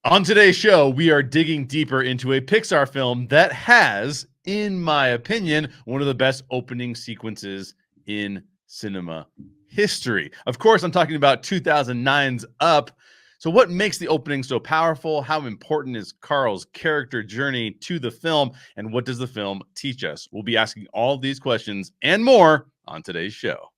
On today's show, we are digging deeper into a Pixar film that has, in my opinion, one of the best opening sequences in cinema history. Of course, I'm talking about 2009's Up. So, what makes the opening so powerful? How important is Carl's character journey to the film? And what does the film teach us? We'll be asking all these questions and more on today's show.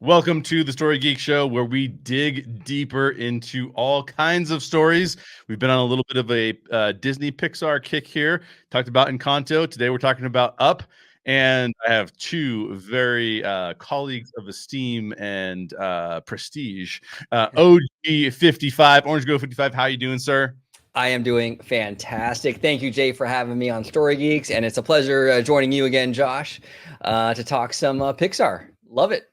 Welcome to the Story Geeks show, where we dig deeper into all kinds of stories. We've been on a little bit of a Disney-Pixar kick here. Talked about Encanto. Today we're talking about Up. And I have two very colleagues of esteem and prestige. OG55, Orange Grove 55. How you doing, sir? I am doing fantastic. Thank you, Jay, for having me on Story Geeks. And it's a pleasure joining you again, Josh, to talk some Pixar. Love it.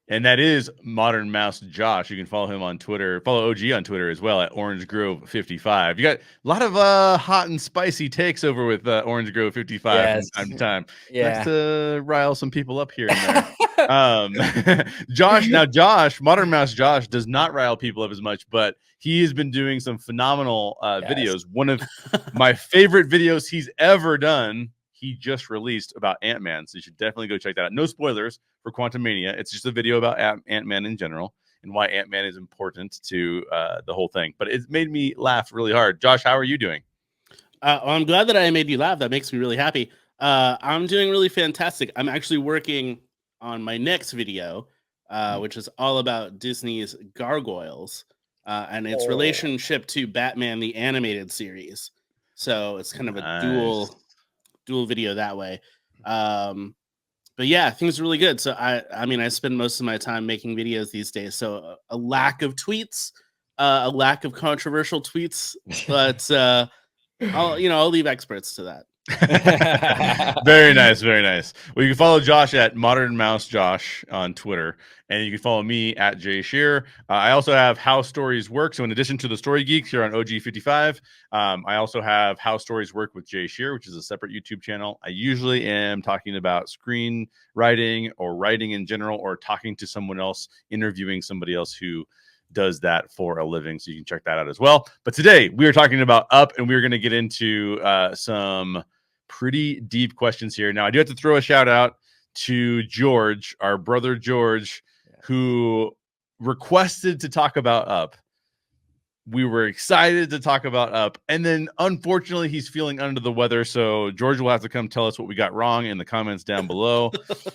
And that is Modern Mouse Josh. You can follow him on Twitter. Follow OG on Twitter as well at Orange Grove 55. You got a lot of hot and spicy takes over with Orange Grove 55 from time to time. Yeah. Nice to rile some people up here and there. Josh, Modern Mouse Josh does not rile people up as much, but he has been doing some phenomenal videos. One of my favorite videos he's ever done, he just released about Ant-Man, so you should definitely go check that out. No spoilers for Quantumania. It's just a video about Ant-Man in general and why Ant-Man is important to the whole thing. But it made me laugh really hard. Josh, how are you doing? Well, I'm glad that I made you laugh. That makes me really happy. I'm doing really fantastic. I'm actually working on my next video, which is all about Disney's Gargoyles and its relationship to Batman the Animated Series. So it's kind of a dual video that way. But yeah, things are really good. So I mean, I spend most of my time making videos these days. So a lack of tweets, a lack of controversial tweets, but I'll leave experts to that. Very nice, very nice. Well, you can follow Josh at Modern Mouse Josh on Twitter, and you can follow me at Jay Sherer. I also have How Stories Work. So in addition to the Story Geeks here on OG55, I also have How Stories Work with Jay Sherer, which is a separate YouTube channel. I usually am talking about screenwriting or writing in general, or talking to someone else, interviewing somebody else who does that for a living. So you can check that out as well. But today we are talking about Up, and we're going to get into some pretty deep questions here. Now, I do have to throw a shout out to George, our brother George, who requested to talk about Up. We were excited to talk about Up, and then unfortunately he's feeling under the weather, so George will have to come tell us what we got wrong in the comments down below.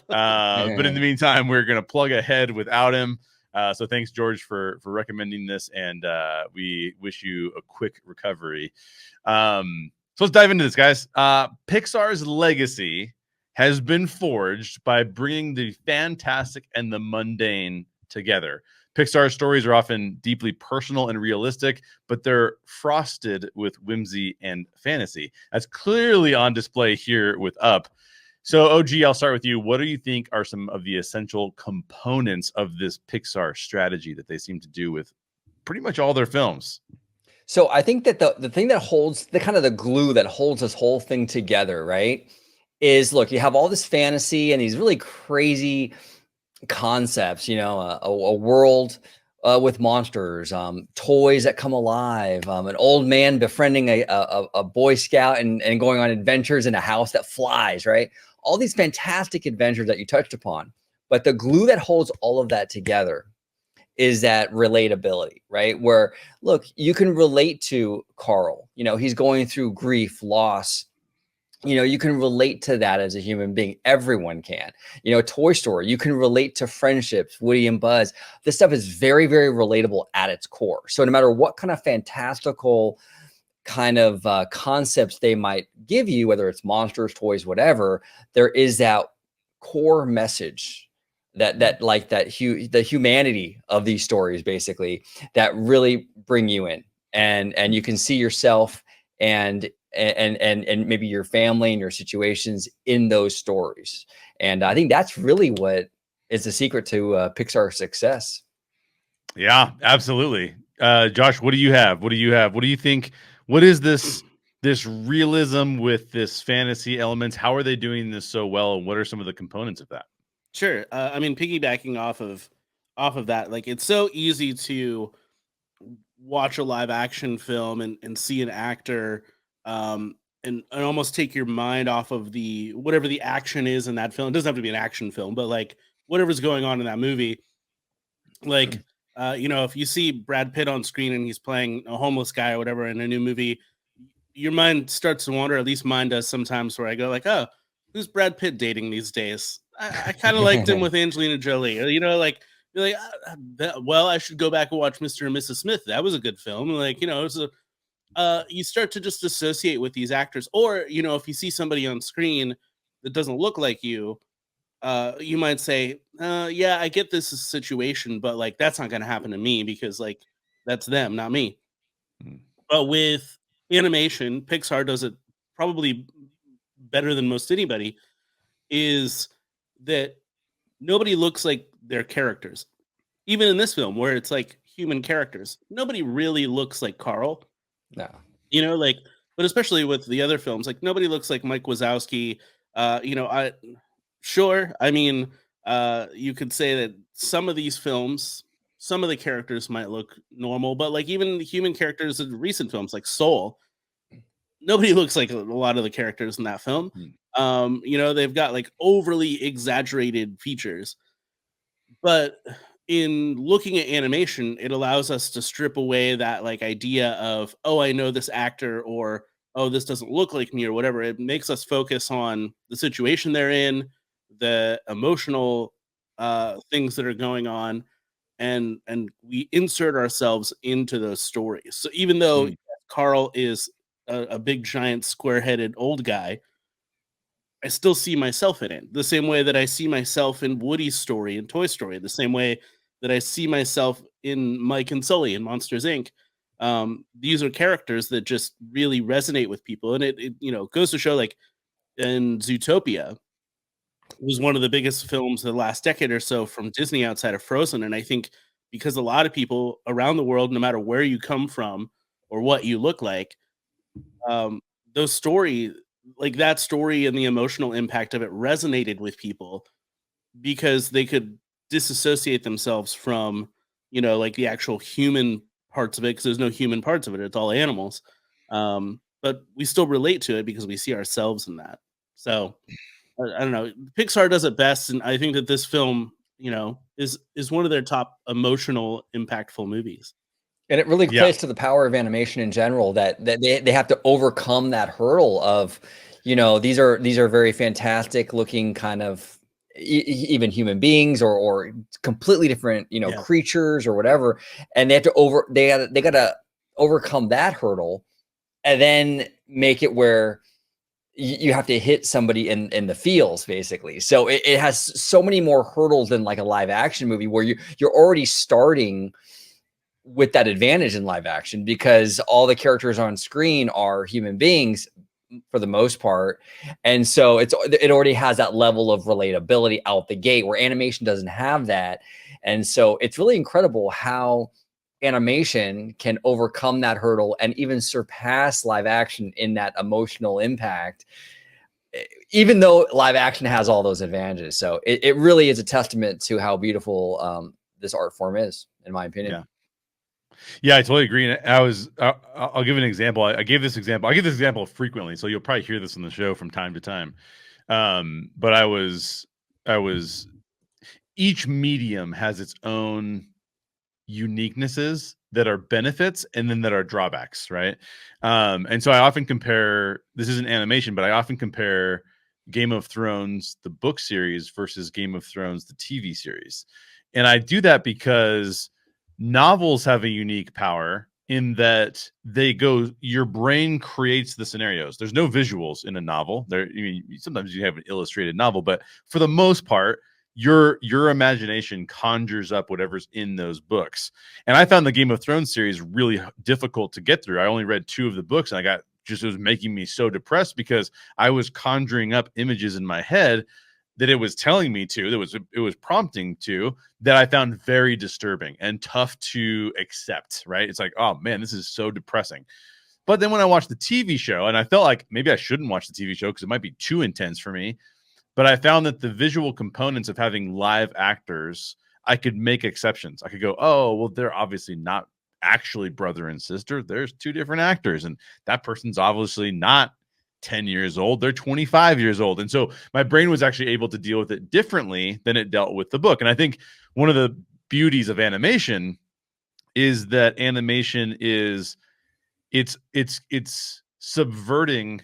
But in the meantime, we're going to plug ahead without him. So thanks, George, for recommending this, and we wish you a quick recovery. So let's dive into this, guys. Pixar's legacy has been forged by bringing the fantastic and the mundane together. Pixar's stories are often deeply personal and realistic, but they're frosted with whimsy and fantasy. That's clearly on display here with Up. So, OG, I'll start with you. What do you think are some of the essential components of this Pixar strategy that they seem to do with pretty much all their films? So I think that the thing that holds the kind of the glue that holds this whole thing together, right, is, look, you have all this fantasy and these really crazy concepts, a world with monsters, toys that come alive, an old man befriending a Boy Scout and going on adventures in a house that flies, right? All these fantastic adventures that you touched upon. But the glue that holds all of that together is that relatability, right? Where, look, you can relate to Carl. He's going through grief, loss. You can relate to that as a human being. Everyone can. Toy Story, you can relate to friendships, Woody and Buzz. This stuff is very, very relatable at its core. So no matter what kind of fantastical kind of concepts they might give you, whether it's monsters, toys, whatever, there is that core message the humanity of these stories, basically, that really bring you in, and you can see yourself and maybe your family and your situations in those stories. And I think that's really what is the secret to Pixar's success. Yeah, absolutely. Josh, what do you have? What do you think? What is this this realism with this fantasy elements? How are they doing this so well, and what are some of the components of that? Sure. I mean, piggybacking off of that, like it's so easy to watch a live action film and see an actor and almost take your mind off of the whatever the action is in that film. It doesn't have to be an action film, but like whatever's going on in that movie. Like you know, if you see Brad Pitt on screen and he's playing a homeless guy or whatever in a new movie, your mind starts to wander. At least mine does sometimes, where I go like, "Oh, who's Brad Pitt dating these days? I kind of liked him with Angelina Jolie." Or, you know, like you're like, "Well, I should go back and watch Mr. and Mrs. Smith. That was a good film." Like, you know, it's a you start to just associate with these actors, or you know, if you see somebody on screen that doesn't look like you might say, yeah, I get this situation, but like that's not going to happen to me because like that's them, not me. Mm. But with animation, Pixar does it probably better than most anybody, is that nobody looks like their characters. Even in this film, where it's like human characters, nobody really looks like Carl. No. You know, like, but especially with the other films, like nobody looks like Mike Wazowski. You know, sure. I mean, you could say that some of these films, some of the characters might look normal, but like even the human characters in recent films, like Soul, nobody looks like a lot of the characters in that film. You know, they've got like overly exaggerated features, but in looking at animation, it allows us to strip away that like idea of, oh, I know this actor, or oh, this doesn't look like me, or whatever. It makes us focus on the situation they're in, the emotional things that are going on, and we insert ourselves into those stories. So even though Carl is a big giant square-headed old guy, I still see myself in it. The same way that I see myself in Woody's story in Toy Story, the same way that I see myself in Mike and Sully in Monsters Inc. These are characters that just really resonate with people, and it you know goes to show like in Zootopia was one of the biggest films of the last decade or so from Disney outside of Frozen, and I think because a lot of people around the world, no matter where you come from or what you look like, um, those story like that story and the emotional impact of it resonated with people because they could disassociate themselves from, you know, like the actual human parts of it because there's no human parts of it. It's all animals. But we still relate to it because we see ourselves in that. So I don't know. Pixar does it best, and I think that this film, you know, is one of their top emotional, impactful movies. And it really Yeah. plays to the power of animation in general that they have to overcome that hurdle of, you know, these are very fantastic looking kind of even human beings or completely different, you know, Yeah. creatures or whatever. And they gotta overcome that hurdle and then make it where you have to hit somebody in the feels basically. So it has so many more hurdles than like a live action movie where you're already starting with that advantage in live action because all the characters on screen are human beings for the most part. And so it already has that level of relatability out the gate where animation doesn't have that. And so it's really incredible how animation can overcome that hurdle and even surpass live action in that emotional impact, even though live action has all those advantages. So it really is a testament to how beautiful this art form is, in my opinion. Yeah. Yeah, I totally agree. And I'll give an example. I gave this example frequently, so you'll probably hear this on the show from time to time. But I was each medium has its own uniquenesses that are benefits and then that are drawbacks, right? And so I often compare, this isn't animation, but I often compare Game of Thrones, the book series, versus Game of Thrones, the TV series. And I do that because novels have a unique power in that your brain creates the scenarios. There's no visuals in a novel. Sometimes you have an illustrated novel, but for the most part, your imagination conjures up whatever's in those books. And I found the Game of Thrones series really difficult to get through. I only read 2 of the books, and it was making me so depressed because I was conjuring up images in my head that it was telling me to, it was prompting to, that I found very disturbing and tough to accept, right? It's like, oh man, this is so depressing. But then when I watched the TV show, and I felt like maybe I shouldn't watch the TV show because it might be too intense for me, but I found that the visual components of having live actors, I could make exceptions. I could go, oh, well, they're obviously not actually brother and sister. There's two different actors, and that person's obviously not 10 years old. They're 25 years old. And so my brain was actually able to deal with it differently than it dealt with the book. And I think one of the beauties of animation is that animation is it's subverting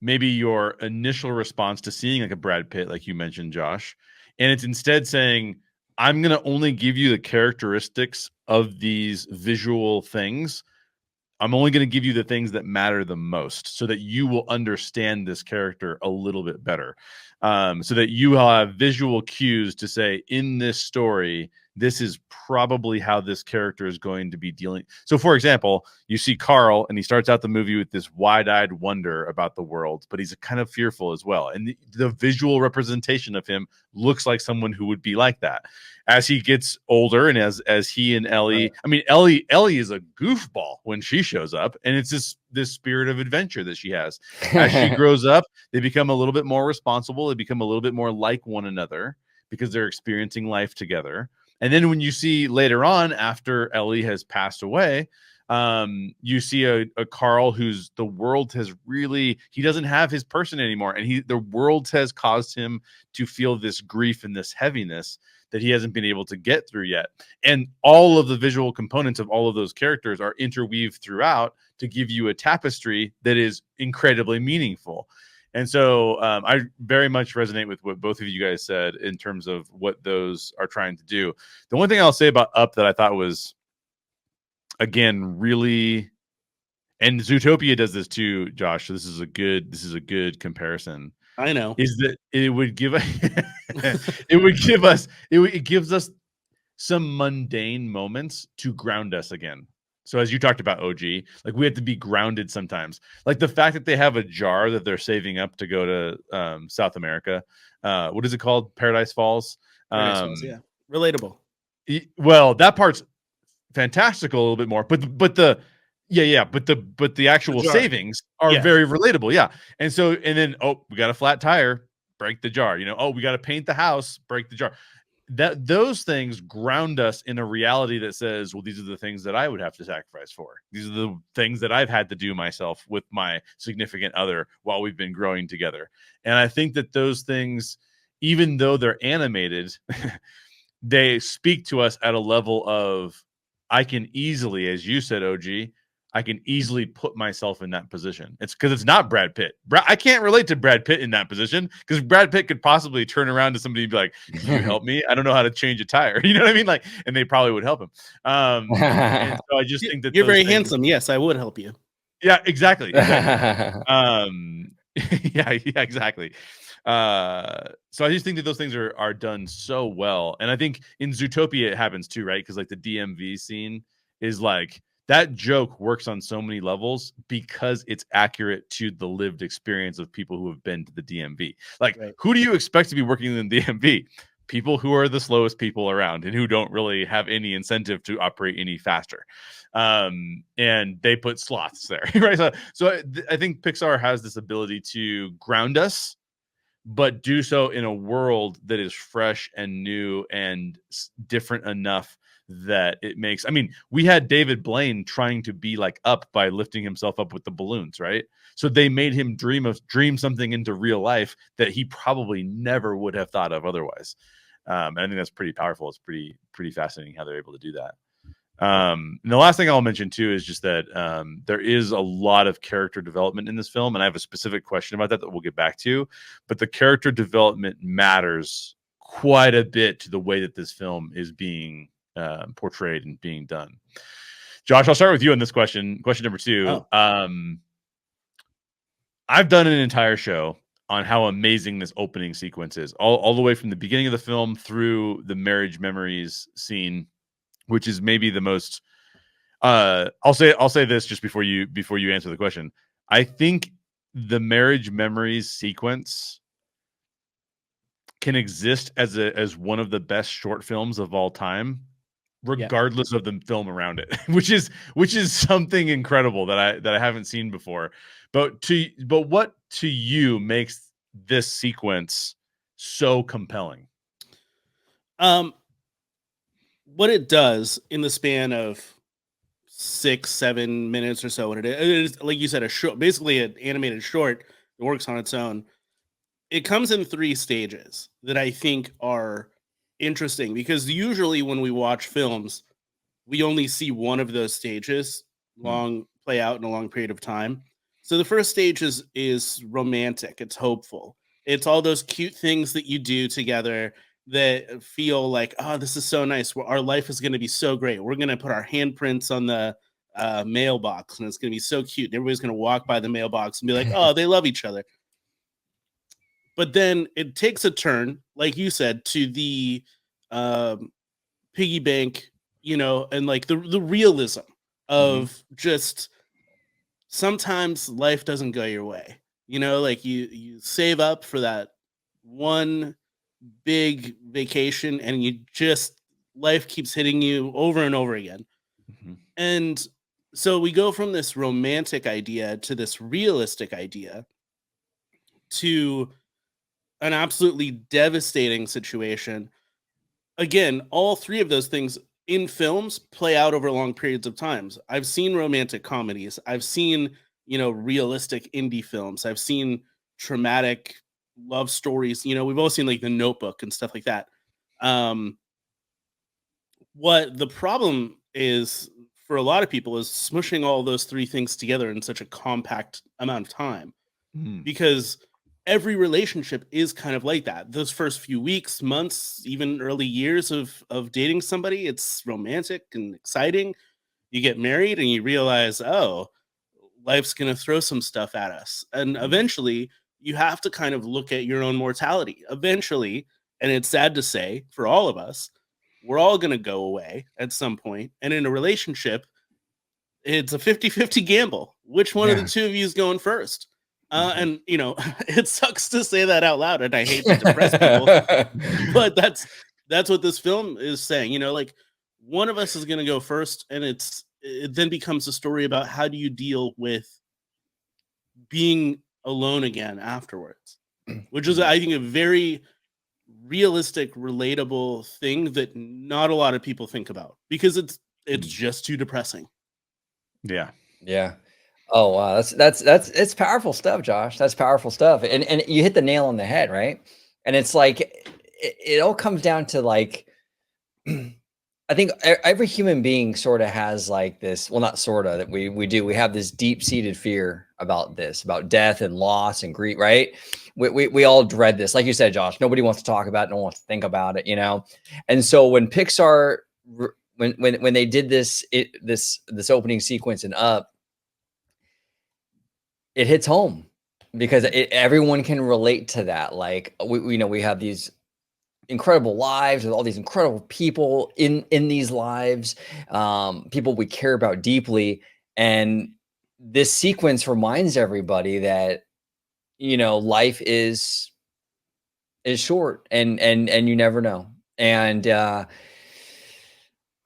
maybe your initial response to seeing like a Brad Pitt, like you mentioned, Josh. And it's instead saying, I'm going to only give you the characteristics of these visual things. I'm only going to give you the things that matter the most so that you will understand this character a little bit better. So that you have visual cues to say, in this story, this is probably how this character is going to be dealing. So, for example, you see Carl, and he starts out the movie with this wide-eyed wonder about the world, but he's kind of fearful as well. And the visual representation of him looks like someone who would be like that. As he gets older, and as he and Ellie, I mean, Ellie is a goofball when she shows up, and it's this spirit of adventure that she has. As she grows up, they become a little bit more responsible. They become a little bit more like one another because they're experiencing life together. And then when you see later on, after Ellie has passed away, you see a Carl who's the world has really, he doesn't have his person anymore. And the world has caused him to feel this grief and this heaviness that he hasn't been able to get through yet. And all of the visual components of all of those characters are interweaved throughout to give you a tapestry that is incredibly meaningful. And so I very much resonate with what both of you guys said in terms of what those are trying to do. The one thing I'll say about Up that I thought was, again, really, and Zootopia does this too, Josh. So this is a good comparison. I know. Is that it would give it gives us some mundane moments to ground us again. So as you talked about, OG, like we have to be grounded sometimes. Like the fact that they have a jar that they're saving up to go to South America. What is it called? Paradise Falls. Yeah, relatable. Well, that part's fantastical a little bit more, but the actual savings are very relatable. Yeah. And then, oh, we got a flat tire, break the jar. Oh, we got to paint the house, break the jar. Those things ground us in a reality that says, well, these are the things that I would have to sacrifice for. These are the things that I've had to do myself with my significant other while we've been growing together. And I think that those things, even though they're animated, they speak to us at a level of, I can easily, as you said, OG, I can easily put myself in that position. It's because it's not Brad Pitt. I can't relate to Brad Pitt in that position because Brad Pitt could possibly turn around to somebody and be like, "Can you help me? I don't know how to change a tire." You know what I mean? Like, and they probably would help him. And so I just think that you're very handsome. Yes, I would help you. Yeah, exactly. Yeah, exactly. So I just think that those things are done so well. And I think in Zootopia it happens too, right? Because like the DMV scene is like, that joke works on so many levels because it's accurate to the lived experience of people who have been to the DMV. Like, who do you expect to be working in the DMV? People who are the slowest people around and who don't really have any incentive to operate any faster. And they put sloths there, right? So I think Pixar has this ability to ground us, but do so in a world that is fresh and new and different enough that it makes, I mean, we had David Blaine trying to be like Up by lifting himself up with the balloons, right? So they made him dream something into real life that he probably never would have thought of otherwise. And I think that's pretty powerful. It's pretty fascinating how they're able to do that. And the last thing I'll mention too is just that there is a lot of character development in this film, and I have a specific question about that we'll get back to. But the character development matters quite a bit to the way that this film is being portrayed and being done. Josh, I'll start with you on this question. Question number 2. I've done an entire show on how amazing this opening sequence is, all the way from the beginning of the film through the marriage memories scene, which is maybe the most. I'll say this just before you answer the question. I think the marriage memories sequence can exist as one of the best short films of all time, regardless of the film around it, which is something incredible that I haven't seen before. But what to you makes this sequence so compelling? What it does in the span of 6-7 minutes or so, what it is like you said, basically an animated short that works on its own. It comes in 3 stages that I think are interesting, because usually when we watch films, we only see one of those stages play out in a long period of time. So the first stage is romantic. It's hopeful. It's all those cute things that you do together that feel like, oh, this is so nice. Our life is going to be so great. We're going to put our handprints on the mailbox, and it's going to be so cute. And everybody's going to walk by the mailbox and be like, oh, they love each other. But then it takes a turn, like you said, to the piggy bank, and like the realism of just sometimes life doesn't go your way. Like you save up for that one big vacation, and life keeps hitting you over and over again. And so we go from this romantic idea to this realistic idea to an absolutely devastating situation. Again, all 3 of those things in films play out over long periods of times. I've seen romantic comedies. I've seen, realistic indie films. I've seen traumatic love stories. We've all seen like The Notebook and stuff like that. What the problem is for a lot of people is smushing all those 3 things together in such a compact amount of time, because every relationship is kind of like that. Those first few weeks, months, even early years of dating somebody, it's romantic and exciting. You get married and you realize, oh, life's going to throw some stuff at us. And eventually you have to kind of look at your own mortality. Eventually, and it's sad to say for all of us, we're all going to go away at some point. And in a relationship, it's a 50-50 gamble. Which one of the 2 of you is going first? And it sucks to say that out loud, and I hate to depress people, but that's what this film is saying. Like one of us is going to go first, and it then becomes a story about how do you deal with being alone again afterwards, which is, I think, a very realistic, relatable thing that not a lot of people think about, because it's just too depressing. Yeah. Oh wow, it's powerful stuff, Josh. That's powerful stuff, and you hit the nail on the head, right? And it's like it all comes down to like, I think every human being sort of has like this. Well, not sort of, that we have this deep seated fear about death and loss and grief, right? We all dread this, like you said, Josh. Nobody wants to talk about it. No one wants to think about it, And so when Pixar, when they did this opening sequence in Up, it hits home because everyone can relate to that. Like we have these incredible lives with all these incredible people in these lives, people we care about deeply. And this sequence reminds everybody that, life is short and you never know. And,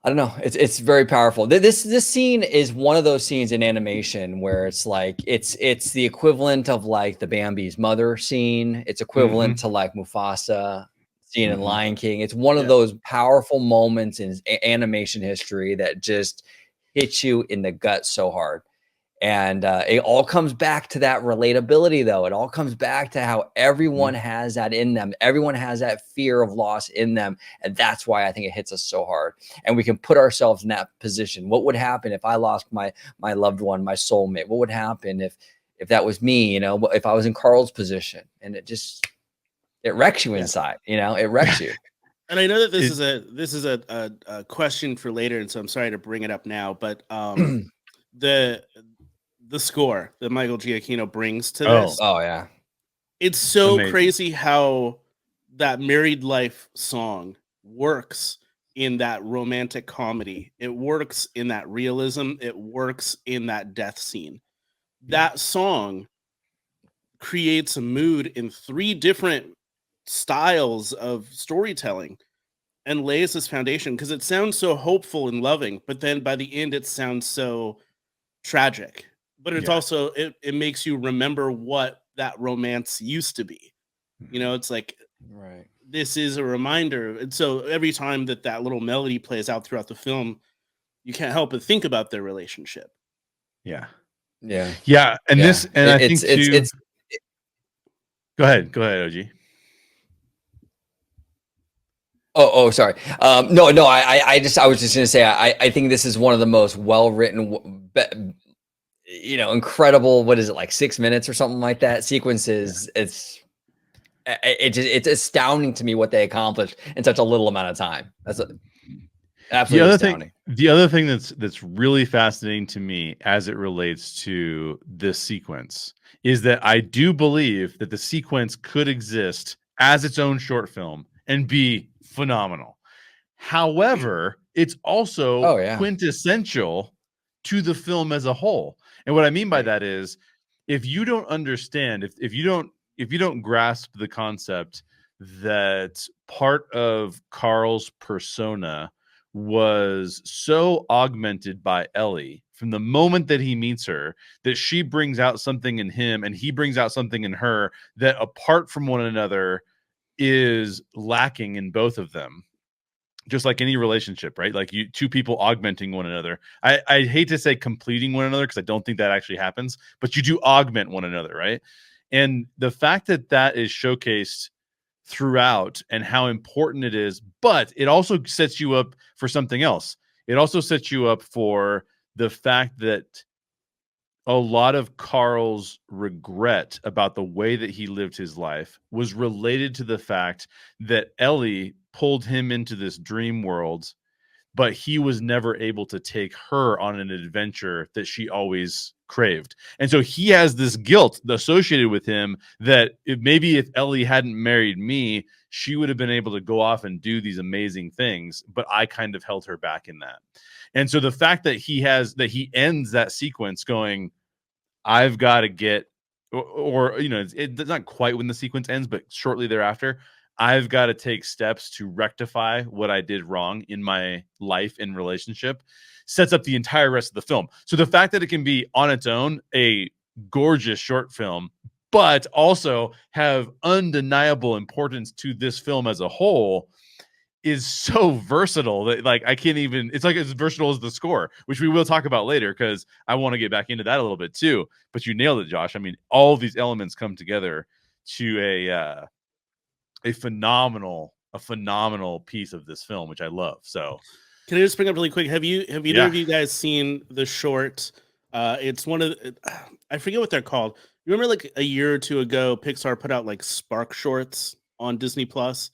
I don't know. It's very powerful. This scene is one of those scenes in animation where it's like it's the equivalent of like the Bambi's mother scene. It's equivalent to like Mufasa scene in Lion King. It's one of those powerful moments in animation history that just hits you in the gut so hard. And it all comes back to that relatability, though. It all comes back to how everyone has that in them. Everyone has that fear of loss in them. And that's why I think it hits us so hard. And we can put ourselves in that position. What would happen if I lost my loved one, my soulmate? What would happen if that was me, if I was in Carl's position? And it wrecks you inside, it wrecks you. And I know that this is a question for later, and so I'm sorry to bring it up now, but the score that Michael Giacchino brings to this. Oh yeah. It's so amazing. Crazy how that married life song works in that romantic comedy. It works in that realism. It works in that death scene. That song creates a mood in 3 different styles of storytelling. and lays this foundation because it sounds so hopeful and loving, but then by the end it sounds so tragic. But it's Yeah. also it makes you remember what that romance used to be. You know, it's like Right. this is a reminder. And so every time that that little melody plays out throughout the film, you can't help but think about their relationship. Yeah. Yeah. Yeah. And Yeah. this, and I think too. It's Go ahead, OG. Oh, sorry. No, I was just gonna say, I think this is one of the most well-written, incredible. What is it, like 6 minutes or something like that? Sequences. It's astounding to me what they accomplished in such a little amount of time. That's absolutely astounding. The other thing that's really fascinating to me as it relates to this sequence is that I do believe that the sequence could exist as its own short film and be phenomenal. However, it's also quintessential to the film as a whole. And what I mean by that is, if you don't understand, if you don't grasp the concept that part of Carl's persona was so augmented by Ellie from the moment that he meets her, that she brings out something in him and he brings out something in her that apart from one another is lacking in both of them. Just like any relationship, right? Like two people augmenting one another. I hate to say completing one another because I don't think that actually happens, but you do augment one another, right? And the fact that that is showcased throughout and how important it is, but it also sets you up for something else. It also sets you up for the fact that a lot of Carl's regret about the way that he lived his life was related to the fact that Ellie pulled him into this dream world, but he was never able to take her on an adventure that she always craved. And so he has this guilt associated with him that if Ellie hadn't married me, she would have been able to go off and do these amazing things, but I kind of held her back in that. And so the fact that he ends that sequence going, I've got to get, it's not quite when the sequence ends, but shortly thereafter, I've got to take steps to rectify what I did wrong in my life and relationship, sets up the entire rest of the film. So the fact that it can be on its own a gorgeous short film, but also have undeniable importance to this film as a whole, is so versatile that I can't even, it's like as versatile as the score, which we will talk about later because I want to get back into that a little bit too. But you nailed it, Josh. I mean, all of these elements come together to a phenomenal piece of this film, which I love. So can I just bring up really quick? Have either of you guys seen the short? It's one of I forget what they're called. You remember like a year or two ago, Pixar put out like Spark shorts on Disney Plus.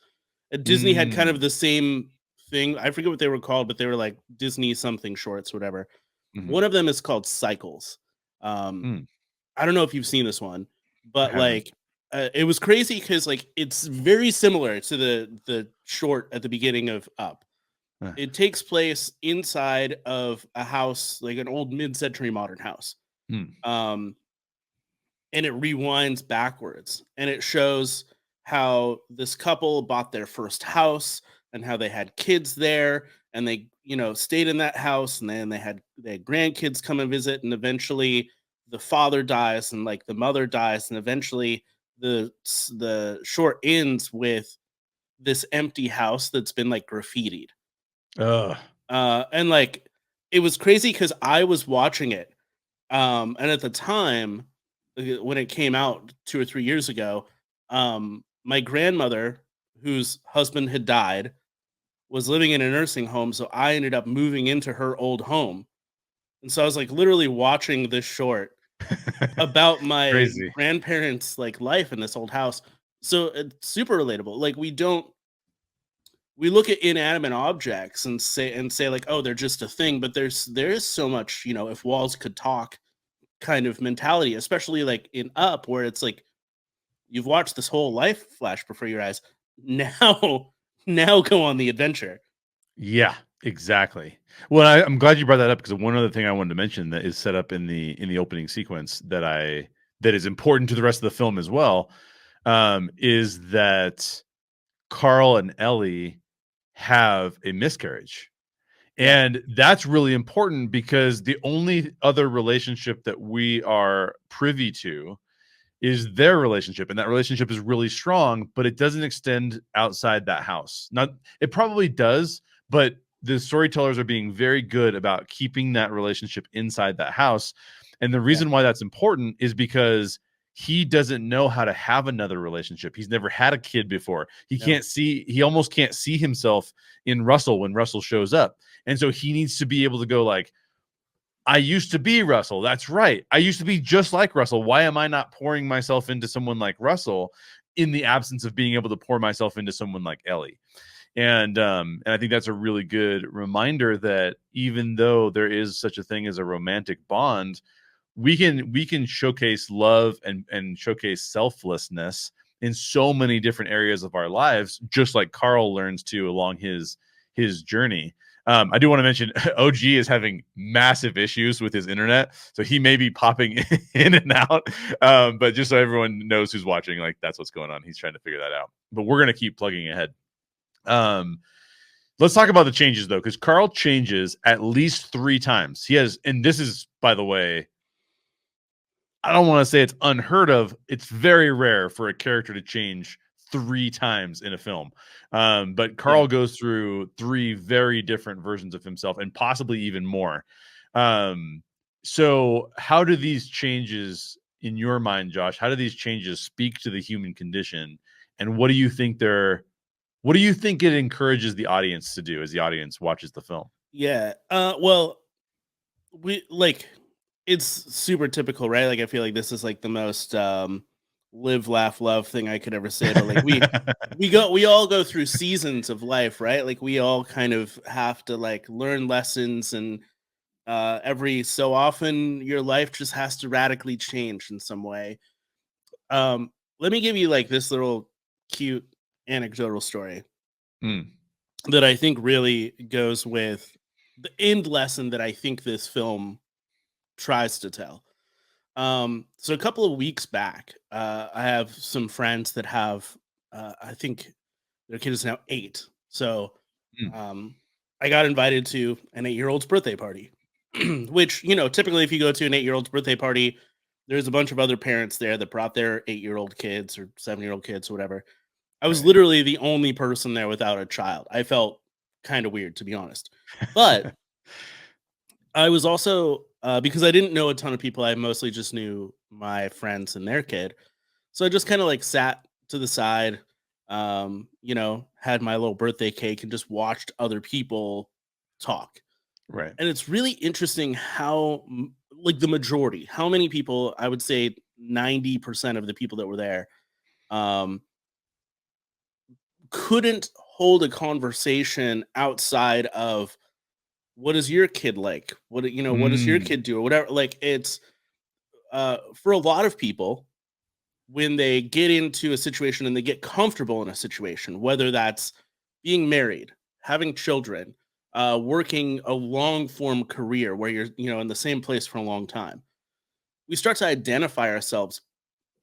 Disney had kind of the same thing. I forget what they were called, but they were like Disney something shorts, whatever. Mm-hmm. One of them is called Cycles. I don't know if you've seen this one, but like it was crazy because like it's very similar to the short at the beginning of Up. It takes place inside of a house, like an old mid-century modern house. And it rewinds backwards and it shows how this couple bought their first house and how they had kids there and they, stayed in that house and then they had grandkids come and visit and eventually the father dies and like the mother dies and eventually the short ends with this empty house that's been like graffitied. And like it was crazy because I was watching it. And at the time when it came out 2 or 3 years ago, my grandmother, whose husband had died, was living in a nursing home. So I ended up moving into her old home. And so I was like literally watching this short about my grandparents' like life in this old house. So it's super relatable. Like we look at inanimate objects and say like, oh, they're just a thing. But there is so much, if walls could talk kind of mentality, especially like in Up, where it's like, you've watched this whole life flash before your eyes. Now go on the adventure. Yeah, exactly. Well, I'm glad you brought that up because one other thing I wanted to mention that is set up in the opening sequence that is important to the rest of the film as well, is that Carl and Ellie have a miscarriage. Yeah. And that's really important because the only other relationship that we are privy to is their relationship, and that relationship is really strong, but it doesn't extend outside that house. Not, it probably does, but the storytellers are being very good about keeping that relationship inside that house. And the reason why that's important is because he doesn't know how to have another relationship. He's never had a kid before. He almost can't see himself in Russell when Russell shows up. And so he needs to be able to go like, I used to be Russell. That's right. I used to be just like Russell. Why am I not pouring myself into someone like Russell in the absence of being able to pour myself into someone like Ellie? And I think that's a really good reminder that even though there is such a thing as a romantic bond, we can showcase love and showcase selflessness in so many different areas of our lives, just like Carl learns to along his journey. I do want to mention OG is having massive issues with his internet, so he may be popping in and out. But just so everyone knows who's watching, like that's what's going on. He's trying to figure that out. But we're gonna keep plugging ahead. Let's talk about the changes though, because Carl changes at least 3 times. He has, and this is, by the way, I don't want to say it's unheard of. It's very rare for a character to change 3 times in a film. But Carl goes through 3 very different versions of himself and possibly even more. So how do these changes in your mind, Josh, how do these changes speak to the human condition? And what do you think it encourages the audience to do as the audience watches the film? Yeah. Well, we like it's super typical, right? Like I feel like this is like the most live, laugh, love thing I could ever say. But like we all go through seasons of life, right? Like we all kind of have to like learn lessons, and every so often your life just has to radically change in some way. Let me give you like this little cute anecdotal story that I think really goes with the end lesson that I think this film tries to tell. So a couple of weeks back, I have some friends that have, I think their kid is now 8. So I got invited to an 8-year-old's birthday party, which, typically if you go to an 8-year-old's birthday party, there's a bunch of other parents there that brought their 8-year-old kids or 7-year-old kids or whatever. I was literally the only person there without a child. I felt kind of weird, to be honest. But I was also, because I didn't know a ton of people, I mostly just knew my friends and their kid. So I just kind of like sat to the side, had my little birthday cake and just watched other people talk. Right. And it's really interesting how, like the majority, how many people, I would say 90% of the people that were there, couldn't hold a conversation outside of what is your kid like? What does your kid do or whatever? Like it's for a lot of people, when they get into a situation and they get comfortable in a situation, whether that's being married, having children, working a long form career where you're, in the same place for a long time, we start to identify ourselves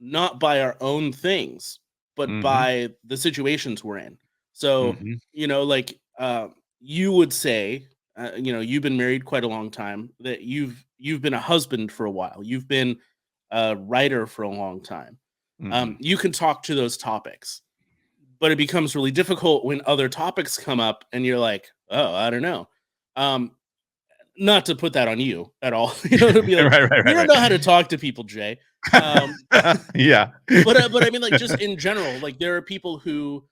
not by our own things, but by the situations we're in. So, like you would say, you've been married quite a long time, that you've been a husband for a while. You've been a writer for a long time. You can talk to those topics, but it becomes really difficult when other topics come up and you're like, oh, I don't know. Not to put that on you at all. To be like, right, you don't know how to talk to people, Jay. Yeah. But I mean, like, just in general, like there are people who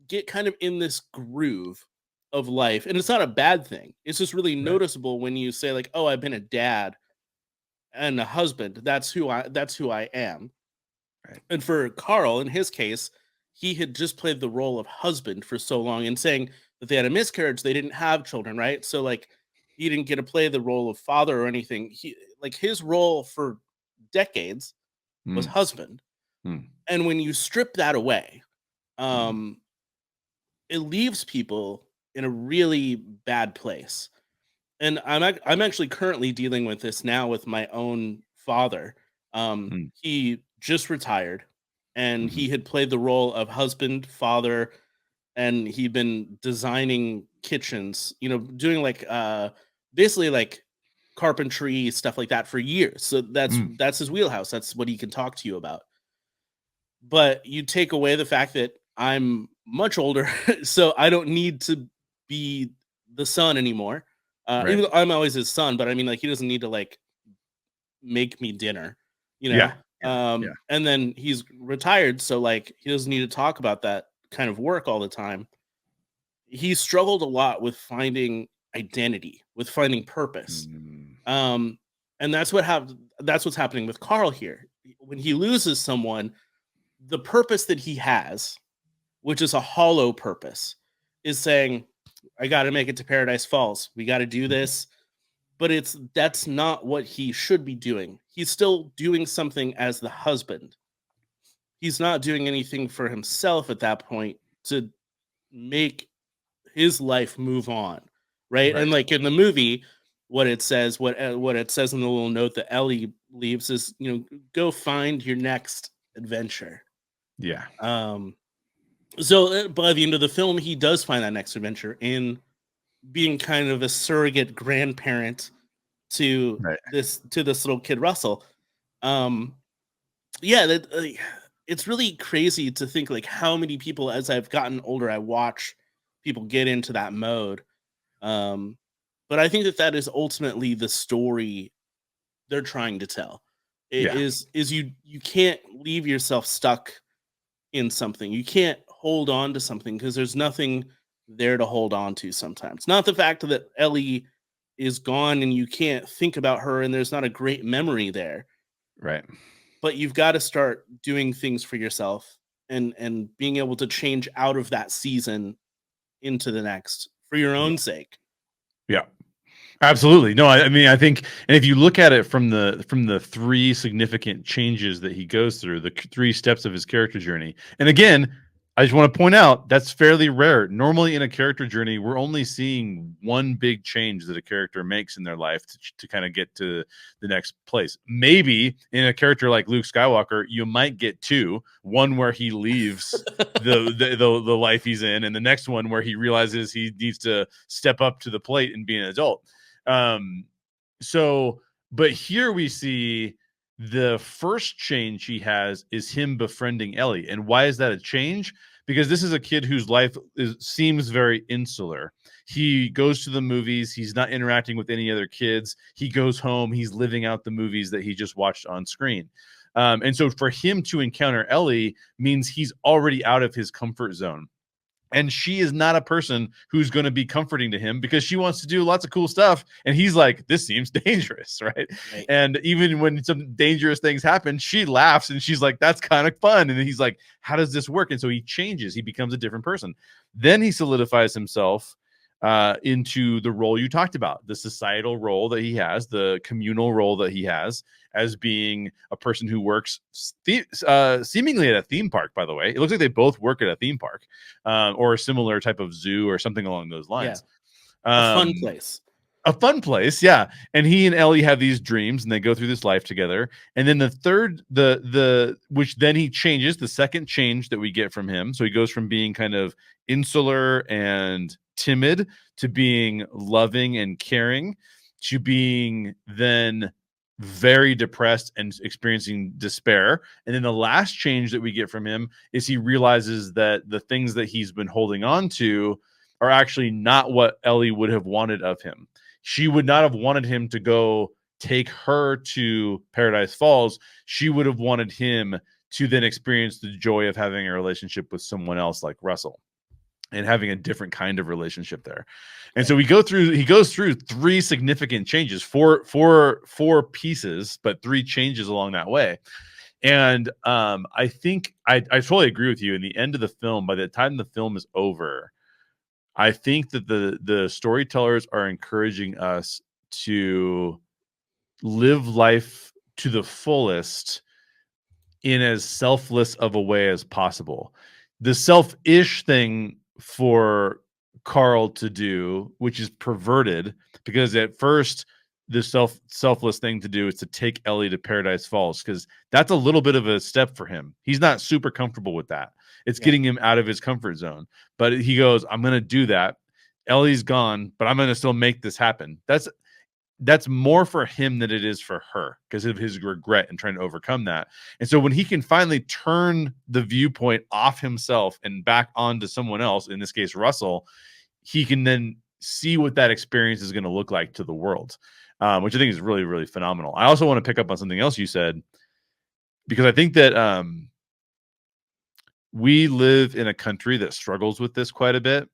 get kind of in this groove of life, and it's not a bad thing. It's just really noticeable when you say like, oh, I've been a dad and a husband. That's who I am. Right. And for Carl, in his case, he had just played the role of husband for so long, and saying that they had a miscarriage, they didn't have children, right? So like he didn't get to play the role of father or anything. He, like, his role for decades was husband. And when you strip that away, it leaves people in a really bad place. And I'm actually currently dealing with this now with my own father. He just retired, and he had played the role of husband, father, and he'd been designing kitchens, doing like basically like carpentry stuff like that for years. So that's his wheelhouse. That's what he can talk to you about. But you take away the fact that I'm much older, so I don't need to be the son anymore. Even though I'm always his son, but I mean, like, he doesn't need to like make me dinner, Yeah. And then he's retired, so like he doesn't need to talk about that kind of work all the time. He struggled a lot with finding identity, with finding purpose. And that's what's happening with Carl here. When he loses someone, the purpose that he has, which is a hollow purpose, is saying, I got to make it to Paradise Falls. We got to do this. But that's not what he should be doing. He's still doing something as the husband. He's not doing anything for himself at that point to make his life move on, right? And like in the movie, what it says in the little note that Ellie leaves is, go find your next adventure. Yeah. So by the end of the film, he does find that next adventure in being kind of a surrogate grandparent to this little kid Russell. It's really crazy to think like how many people, as I've gotten older, I watch people get into that mode. But I think that is ultimately the story they're trying to tell. You can't leave yourself stuck in something. You can't hold on to something because there's nothing there to hold on to sometimes. Not the fact that Ellie is gone and you can't think about her and there's not a great memory there. Right. But you've got to start doing things for yourself and being able to change out of that season into the next for your own sake. Yeah. Absolutely. No, I mean, I think, and if you look at it from the three significant changes that he goes through, the three steps of his character journey. And again, I just want to point out that's fairly rare. Normally in a character journey, we're only seeing one big change that a character makes in their life to kind of get to the next place. Maybe in a character like Luke Skywalker, you might get two, one where he leaves the life he's in, and the next one where he realizes he needs to step up to the plate and be an adult. But here we see the first change he has is him befriending Ellie. And why is that a change? Because this is a kid whose life seems very insular. He goes to the movies. He's not interacting with any other kids. He goes home. He's living out the movies that he just watched on screen. And so for him to encounter Ellie means he's already out of his comfort zone. And she is not a person who's going to be comforting to him because she wants to do lots of cool stuff. And he's like, this seems dangerous, right? And even when some dangerous things happen, she laughs and she's like, that's kind of fun. And then he's like, how does this work? And so he changes. He becomes a different person. Then he solidifies himself into the role you talked about, the societal role that he has, the communal role that he has as being a person who works seemingly at a theme park, by the way. It looks like they both work at a theme park or a similar type of zoo or something along those lines. A fun place. A fun place, yeah. And he and Ellie have these dreams and they go through this life together. And then the third, which then he changes, the second change that we get from him. So he goes from being kind of insular and timid to being loving and caring to being then very depressed and experiencing despair. And then the last change that we get from him is he realizes that the things that he's been holding on to are actually not what Ellie would have wanted of him. She would not have wanted him to go take her to Paradise Falls. She would have wanted him to then experience the joy of having a relationship with someone else like Russell and having a different kind of relationship there. And so he goes through three significant changes, four pieces, but three changes along that way. And I think I totally agree with you. In the end of the film, by the time the film is over, I think that the storytellers are encouraging us to live life to the fullest in as selfless of a way as possible. The selfish thing for Carl to do, which is perverted, because at first the selfless thing to do is to take Ellie to Paradise Falls, because that's a little bit of a step for him. He's not super comfortable with that. It's getting him out of his comfort zone. But he goes, I'm going to do that. Ellie's gone, but I'm going to still make this happen. That's more for him than it is for her, because of his regret and trying to overcome that. And so when he can finally turn the viewpoint off himself and back onto someone else, in this case Russell, he can then see what that experience is going to look like to the world, which I think is really, really phenomenal. I also want to pick up on something else you said, because I think that we live in a country that struggles with this quite a bit.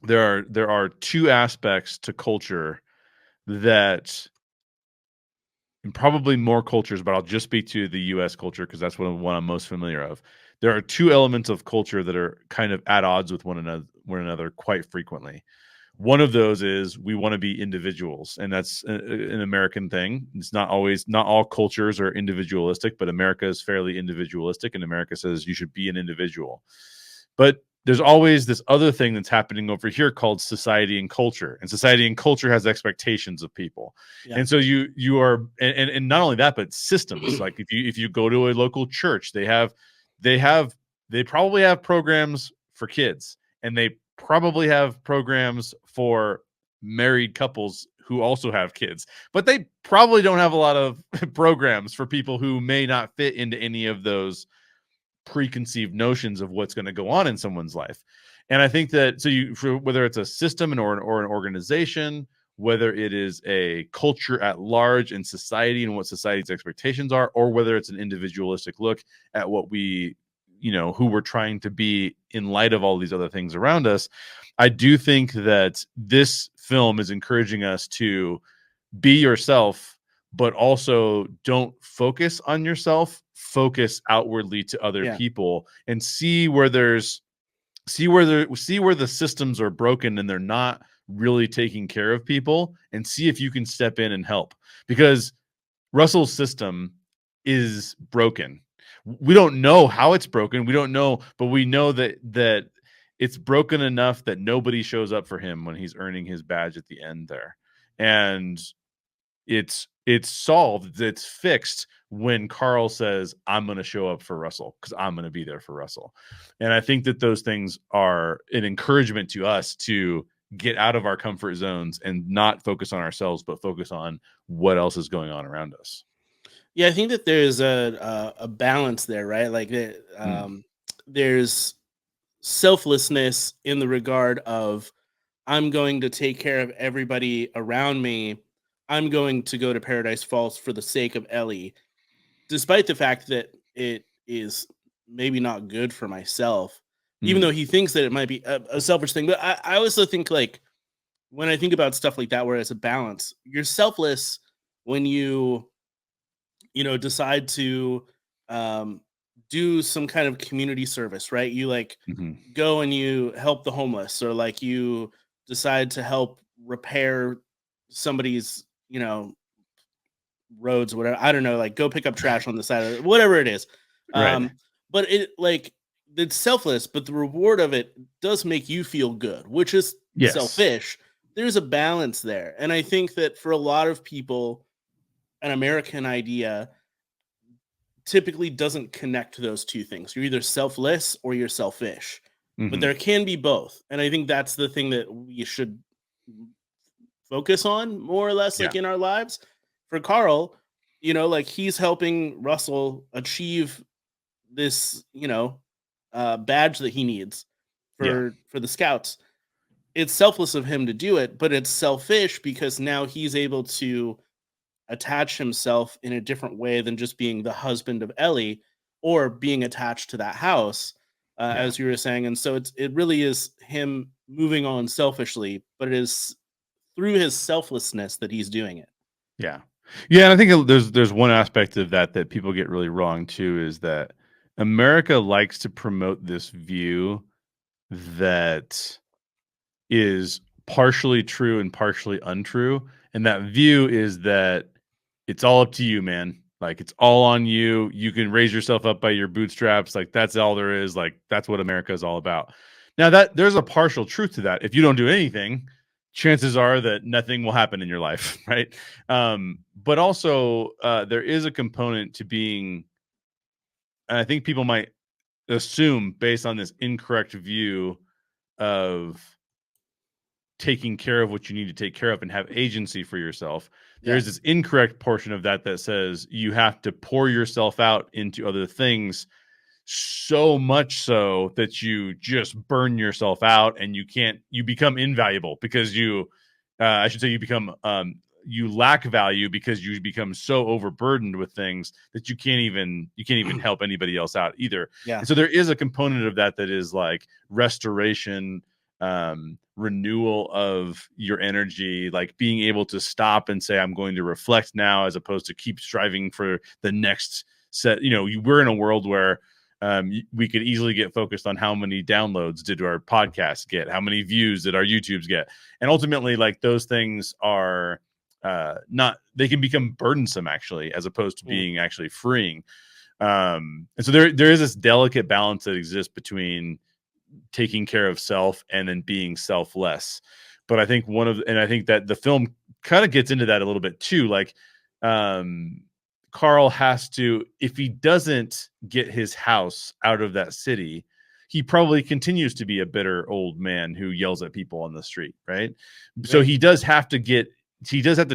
There are two aspects to culture that, and probably more cultures, but I'll just speak to the US culture because that's one I'm most familiar of. There are two elements of culture that are kind of at odds with one another quite frequently. One of those is we want to be individuals, and that's an American thing. It's not all cultures are individualistic, but America is fairly individualistic, and America says you should be an individual. But there's always this other thing that's happening over here called society and culture, and society and culture has expectations of people. Yeah. And so you are, and not only that, but systems. Like if you go to a local church, they probably have programs for kids, and they probably have programs for married couples who also have kids, but they probably don't have a lot of programs for people who may not fit into any of those preconceived notions of what's going to go on in someone's life. And I think that, whether it's a system or an organization, whether it is a culture at large in society and what society's expectations are, or whether it's an individualistic look at what we, who we're trying to be in light of all these other things around us, I do think that this film is encouraging us to be yourself, but also don't focus on yourself, focus outwardly to other people, and see where the systems are broken and they're not really taking care of people, and see if you can step in and help, because Russell's system is broken. We don't know how it's broken. We don't know, but we know that it's broken enough that nobody shows up for him when he's earning his badge at the end there. And it's solved. It's fixed when Carl says, I'm going to show up for Russell because I'm going to be there for Russell. And I think that those things are an encouragement to us to get out of our comfort zones and not focus on ourselves, but focus on what else is going on around us. Yeah, I think that there's a balance there, right? Like there's selflessness in the regard of, I'm going to take care of everybody around me. I'm going to go to Paradise Falls for the sake of Ellie, despite the fact that it is maybe not good for myself, even though he thinks that it might be a selfish thing. But I also think, like, when I think about stuff like that, where it's a balance, you're selfless when you decide to do some kind of community service, right? You go and you help the homeless, or like you decide to help repair somebody's, roads, whatever. I don't know, like go pick up trash on the side of it, whatever it is. Right. But it's selfless, but the reward of it does make you feel good, which is selfish. There's a balance there. And I think that for a lot of people, an American idea typically doesn't connect those two things. You're either selfless or you're selfish, but there can be both. And I think that's the thing that we should focus on more or less, like in our lives. For Carl, he's helping Russell achieve this, badge that he needs for the Scouts. It's selfless of him to do it, but it's selfish because now he's able to attach himself in a different way than just being the husband of Ellie or being attached to that house, as you were saying. And so it really is him moving on selfishly, but it is through his selflessness that he's doing it. Yeah. Yeah. And I think there's one aspect of that people get really wrong too, is that America likes to promote this view that is partially true and partially untrue. And that view is that it's all up to you, man. Like, it's all on you. You can raise yourself up by your bootstraps. Like, that's all there is. Like, that's what America is all about. Now, that there's a partial truth to that. If you don't do anything, chances are that nothing will happen in your life, right? But also there is a component to being, and I think people might assume based on this incorrect view of taking care of what you need to take care of and have agency for yourself. There's this incorrect portion of that says you have to pour yourself out into other things, so much so that you just burn yourself out and you become invaluable because you lack value because you become so overburdened with things that you can't even help anybody else out either. And so there is a component of that is like restoration, renewal of your energy, like being able to stop and say, I'm going to reflect now, as opposed to keep striving for the next set. We're in a world where we could easily get focused on how many downloads did our podcast get, how many views did our YouTubes get, and ultimately, like, those things are they can become burdensome actually, as opposed to being actually freeing. And so there is this delicate balance that exists between taking care of self and then being selfless. But I think I think that the film kind of gets into that a little bit too. Like, Carl has to, if he doesn't get his house out of that city, he probably continues to be a bitter old man who yells at people on the street, right? So he does have to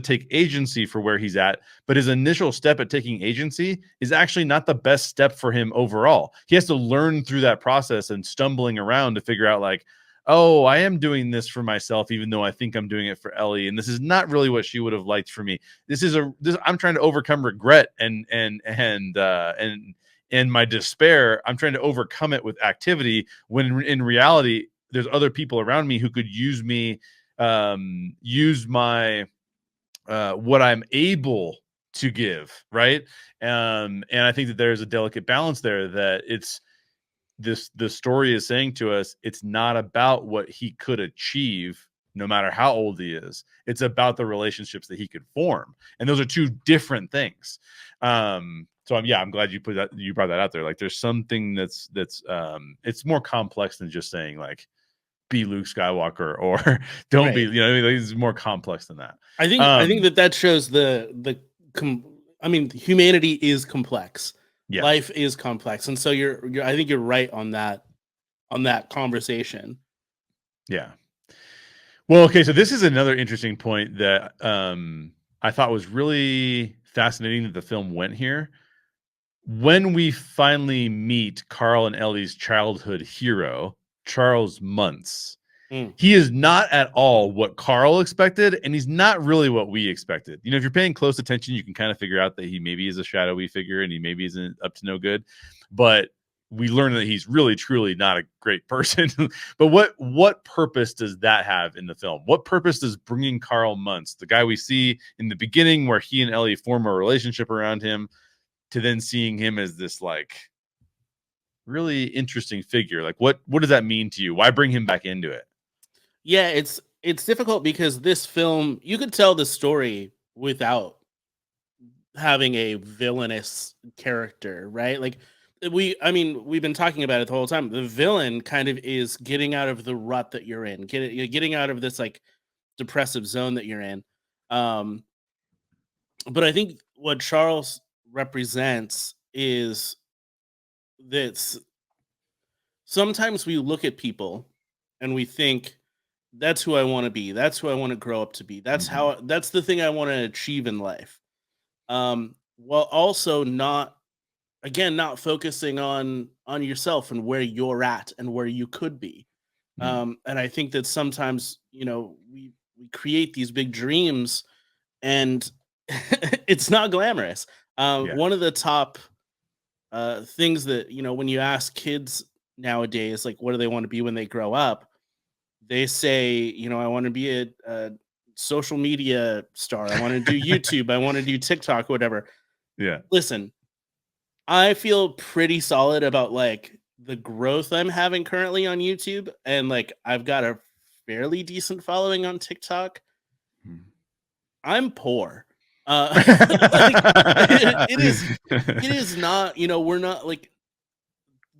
take agency for where he's at, but his initial step at taking agency is actually not the best step for him overall. He has to learn through that process and stumbling around to figure out, like, oh, I am doing this for myself, even though I think I'm doing it for Ellie, and this is not really what she would have liked for me. I'm trying to overcome regret and my despair. I'm trying to overcome it with activity, when in reality, there's other people around me who could use me, use my what I'm able to give, right? And I think that there's a delicate balance there, that the story is saying to us, it's not about what he could achieve no matter how old he is. It's about the relationships that he could form, and those are two different things. I'm glad you brought that out there. Like, there's something that's it's more complex than just saying, like, be Luke Skywalker or don't be, it's more complex than that. I think that shows humanity is complex. Yeah. Life is complex. And so I think you're right on that conversation. Yeah. Well, okay. So this is another interesting point that I thought was really fascinating that the film went here. When we finally meet Carl and Ellie's childhood hero, Charles Muntz, he is not at all what Carl expected, and he's not really what we expected. If you're paying close attention, you can kind of figure out that he maybe is a shadowy figure and he maybe isn't up to no good. But we learn that he's really, truly not a great person. But what purpose does that have in the film? What purpose does bringing Carl Muntz, the guy we see in the beginning where he and Ellie form a relationship around him, to then seeing him as this, like, really interesting figure? Like, what does that mean to you? Why bring him back into it? Yeah, it's difficult because this film, you could tell the story without having a villainous character, right? Like, we've been talking about it the whole time. The villain kind of is getting out of the rut that you're in, getting out of this, like, depressive zone that you're in. But I think what Charles represents is that sometimes we look at people and we think, that's who I want to be. That's who I want to grow up to be. That's that's the thing I want to achieve in life. While also not focusing on yourself and where you're at and where you could be. And I think that sometimes, we create these big dreams and it's not glamorous. One of the top things that, when you ask kids nowadays, like, what do they want to be when they grow up? They say, I want to be a social media star. I want to do YouTube. I want to do TikTok, whatever. Yeah. Listen, I feel pretty solid about, like, the growth I'm having currently on YouTube. And, like, I've got a fairly decent following on TikTok. I'm poor. It is not, we're not, like,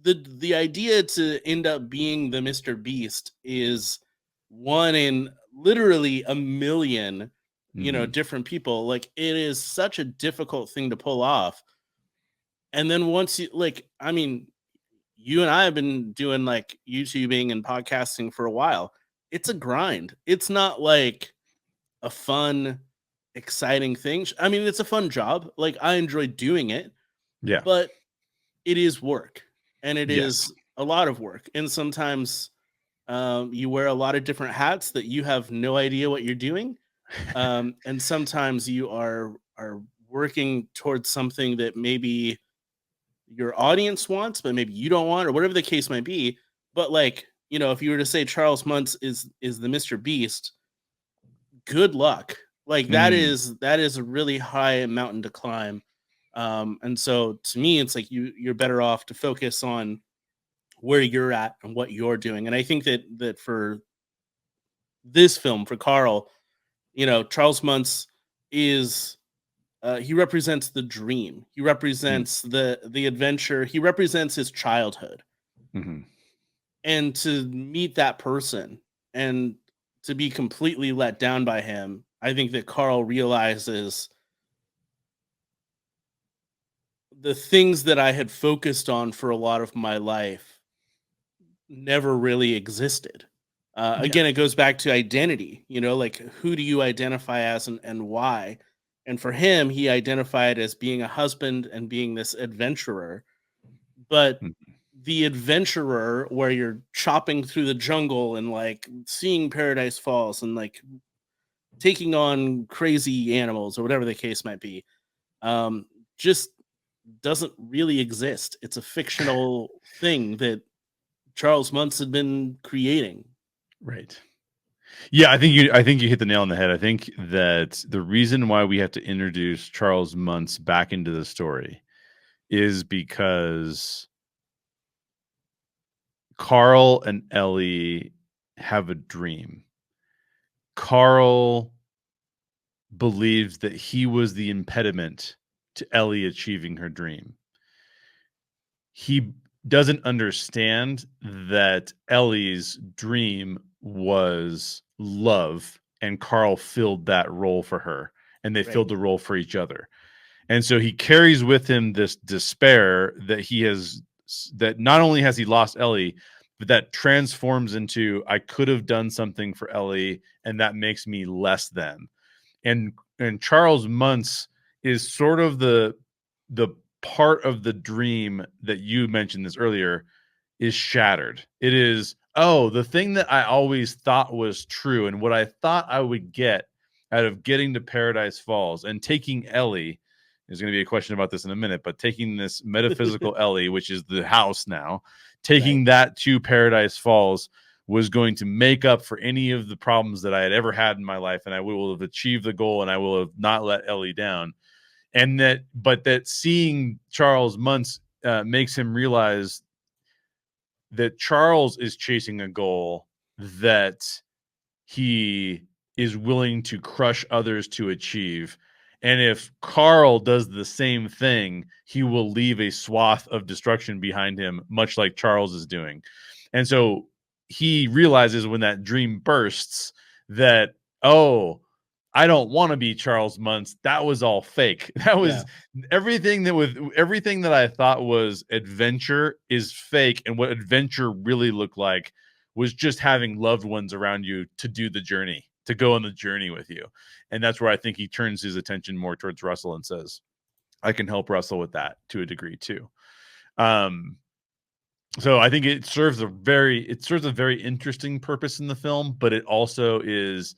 the idea to end up being the Mr. Beast is one in literally a million, Mhm. different people. Like, it is such a difficult thing to pull off. And then once you I mean, you and I have been doing like YouTubing and podcasting for a while. It's a grind. It's not like a fun, exciting thing. I mean, it's a fun job. Like, I enjoy doing it, Yeah. but it is work, and it Yes. is a lot of work. And sometimes you wear a lot of different hats that you have no idea what you're doing. And sometimes you are working towards something that maybe your audience wants, but maybe you don't want, or whatever the case might be. But like, if you were to say Charles Muntz is the Mr. Beast, good luck. Like, Mm. that is a really high mountain to climb. And so to me, it's like you're better off to focus on where you're at and what you're doing. And I think that for this film, for Carl, Charles Muntz is he represents the dream. He Mm. represents the adventure. He represents his childhood. Mhm. And to meet that person and to be completely let down by him, I think that Carl realizes the things that I had focused on for a lot of my life never really existed. Yeah. Again, it goes back to identity, like, who do you identify as, and why? And for him, he identified as being a husband and being this adventurer. But Mm. the adventurer, where you're chopping through the jungle and like seeing Paradise Falls and like taking on crazy animals or whatever the case might be, um, just doesn't really exist. It's a fictional thing that Charles Muntz had been creating. Right. Yeah, I think you hit the nail on the head. I think that the reason why we have to introduce Charles Muntz back into the story is because Carl and Ellie have a dream. Carl believes that he was the impediment to Ellie achieving her dream. He doesn't understand that Ellie's dream was love, and Carl filled that role for her, and they Right. filled the role for each other. And so he carries with him this despair that not only has he lost Ellie, but that transforms into, I could have done something for Ellie, and that makes me less than. And Charles Muntz is sort of the part of the dream that you mentioned this earlier is shattered. It is, oh, the thing that I always thought was true and what I thought I would get out of getting to Paradise Falls and taking Ellie. There's going to be a question about this in a minute, but taking this metaphysical Ellie, which is the house now, taking Right. that to Paradise Falls was going to make up for any of the problems that I had ever had in my life, and I will have achieved the goal, and I will have not let Ellie down. But that seeing Charles Muntz makes him realize that Charles is chasing a goal that he is willing to crush others to achieve. And if Carl does the same thing, he will leave a swath of destruction behind him, much like Charles is doing. And so he realizes when that dream bursts that, oh, I don't want to be Charles Muntz. That was all fake. That was everything that I thought was adventure is fake. And what adventure really looked like was just having loved ones around you to do the journey, to go on the journey with you. And that's where I think he turns his attention more towards Russell and says, I can help Russell with that to a degree too. So I think it serves a very interesting purpose in the film, but it also is,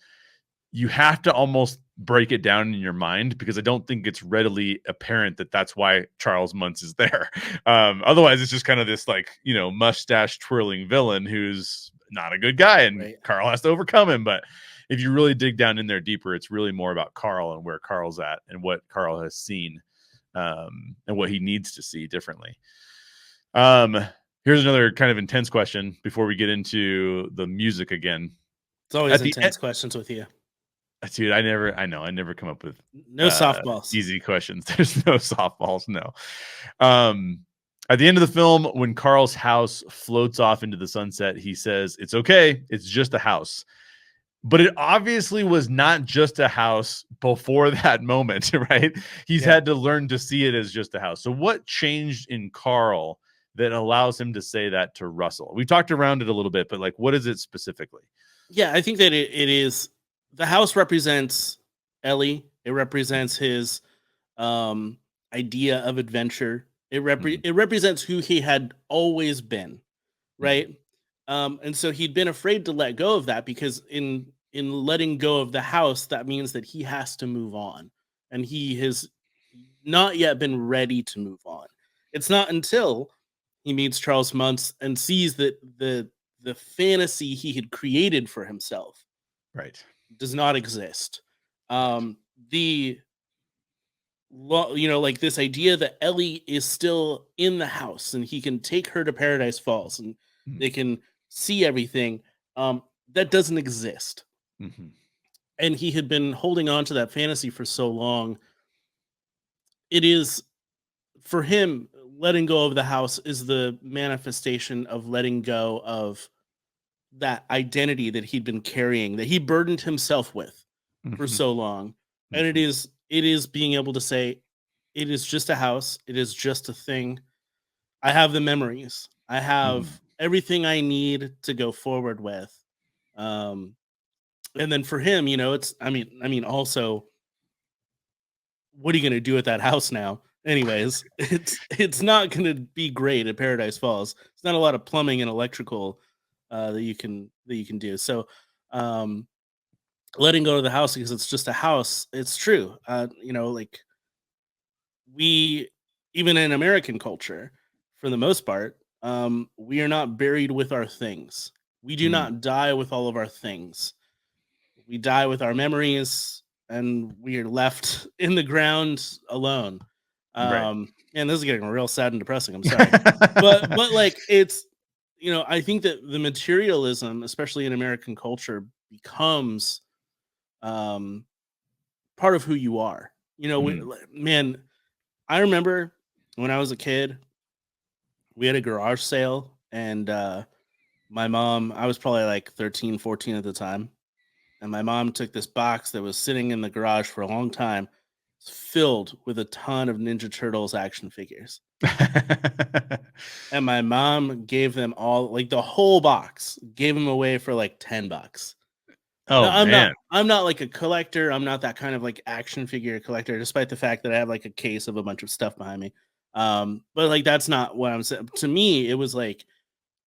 you have to almost break it down in your mind, because I don't think it's readily apparent that that's why Charles Muntz is there. Otherwise, it's just kind of this mustache twirling villain who's not a good guy, and Right. Carl has to overcome him. But if you really dig down in there deeper, it's really more about Carl and where Carl's at and what Carl has seen, and what he needs to see differently. Here's another kind of intense question before we get into the music again. It's always intense questions with you. Dude, I never come up with no softballs. Easy questions. There's no softballs. No. At the end of the film, when Carl's house floats off into the sunset, he says, "It's okay. It's just a house." But it obviously was not just a house before that moment, right? He's Yeah. had to learn to see it as just a house. So what changed in Carl that allows him to say that to Russell? We talked around it a little bit, but like, what is it specifically? Yeah, I think that it is, the house represents Ellie. It represents his um idea of adventure. Mhm. It represents who he had always been, Mhm. right? And so he'd been afraid to let go of that, because in letting go of the house, that means that he has to move on, and he has not yet been ready to move on. It's not until he meets Charles Muntz and sees that the fantasy he had created for himself Right. does not exist. Right. The you know, like this idea that Ellie is still in the house and he can take her to Paradise Falls and Mhm. they can see everything. That doesn't exist. Mhm. And he had been holding on to that fantasy for so long. It is, for him, letting go of the house is the manifestation of letting go of that identity that he'd been carrying, that he burdened himself with for Mhm. so long. And Mhm. it is being able to say, it is just a house, it is just a thing. I have the memories. I have Mhm. everything I need to go forward with. Um, and then for him, you know, it's, I mean, also, what are you gonna do at that house now? Anyways, it's not gonna be great at Paradise Falls. It's not a lot of plumbing and electrical that you can do. So um letting go of the house because it's just a house, it's true. You know, like, we, even in American culture, for the most part, we are not buried with our things. We do Mm. not die with all of our things. We die with our memories, and we are left in the ground alone. Right. And this is getting real sad and depressing. I'm sorry, but like, it's, you know, I think that the materialism, especially in American culture, becomes um, part of who you are. You know, Mhm. man, I remember when I was a kid, we had a garage sale, and my mom, I was probably like 13, 14 at the time, and my mom took this box that was sitting in the garage for a long time, filled with a ton of Ninja Turtles action figures. And my mom gave them all, like the whole box, gave them away for like $10. No, Oh man. I'm not like a collector. I'm not that kind of like action figure collector, despite the fact that I have like a case of a bunch of stuff behind me. But like, that's not what I'm saying. To me, it was like,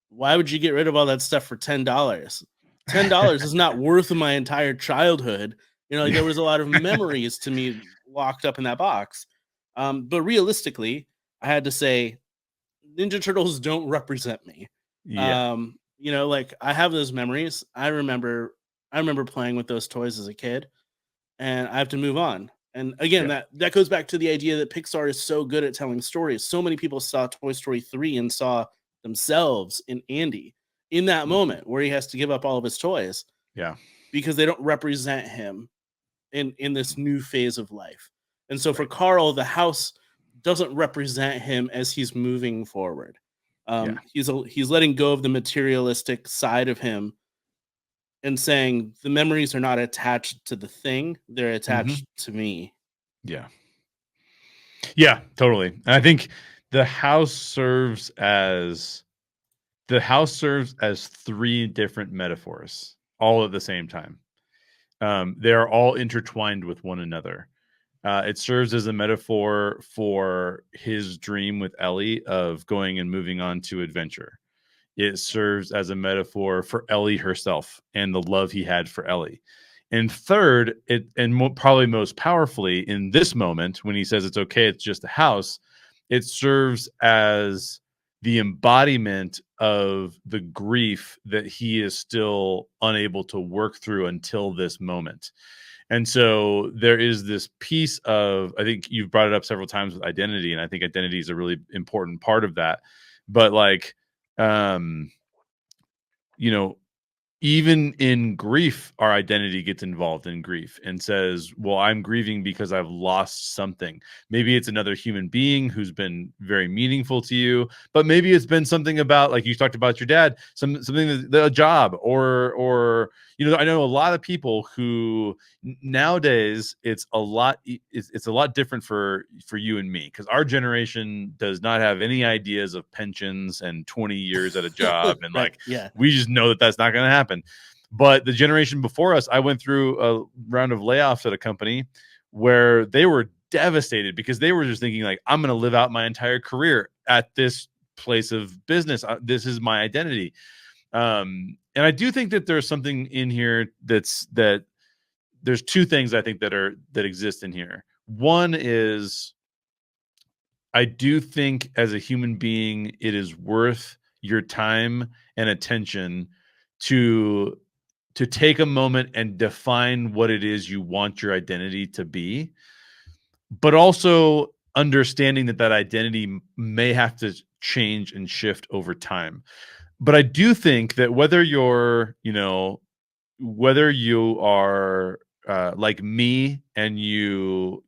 why would you get rid of all that stuff for $10? $10 is not worth my entire childhood. You know, like, there was a lot of memories to me locked up in that box. But realistically, I had to say, Ninja Turtles don't represent me. Yeah. You know, like, I have those memories. I remember playing with those toys as a kid, and I have to move on. And again, Yeah. that goes back to the idea that Pixar is so good at telling stories. So many people saw Toy Story 3 and saw themselves in Andy in that Mhm. moment where he has to give up all of his toys Yeah. because they don't represent him in this new phase of life. And so for Right. Carl, the house doesn't represent him as he's moving forward. Yeah. He's letting go of the materialistic side of him and saying the memories are not attached to the thing, they're Mhm. attached to me. Yeah. Yeah, totally. And I think the house serves as three different metaphors all at the same time. They are all intertwined with one another. It serves as a metaphor for his dream with Ellie of going and moving on to adventure. It serves as a metaphor for Ellie herself and the love he had for Ellie. And third, probably most powerfully in this moment, when he says it's okay, it's just a house, it serves as the embodiment of the grief that he is still unable to work through until this moment. And so there is this piece of, I think you've brought it up several times with identity, and I think identity is a really important part of that. But like, um, you know, even in grief, our identity gets involved in grief and says, well, I'm grieving because I've lost something. Maybe it's another human being who's been very meaningful to you, but maybe it's been something about, like you talked about your dad, something a job, or I know a lot of people who nowadays it's a lot different for you and me, because our generation does not have any ideas of pensions and 20 years at a job and Right, like yeah. we just know that that's not going to happen. But the generation before us, I went through a round of layoffs at a company where they were devastated because they were just thinking like, I'm going to live out my entire career at this place of business. This is my identity. And I do think that there's something in here that there's two things I think that exist in here. One is, I do think as a human being, it is worth your time and attention to take a moment and define what it is you want your identity to be, but also understanding that identity may have to change and shift over time. But I do think that whether you are like me and you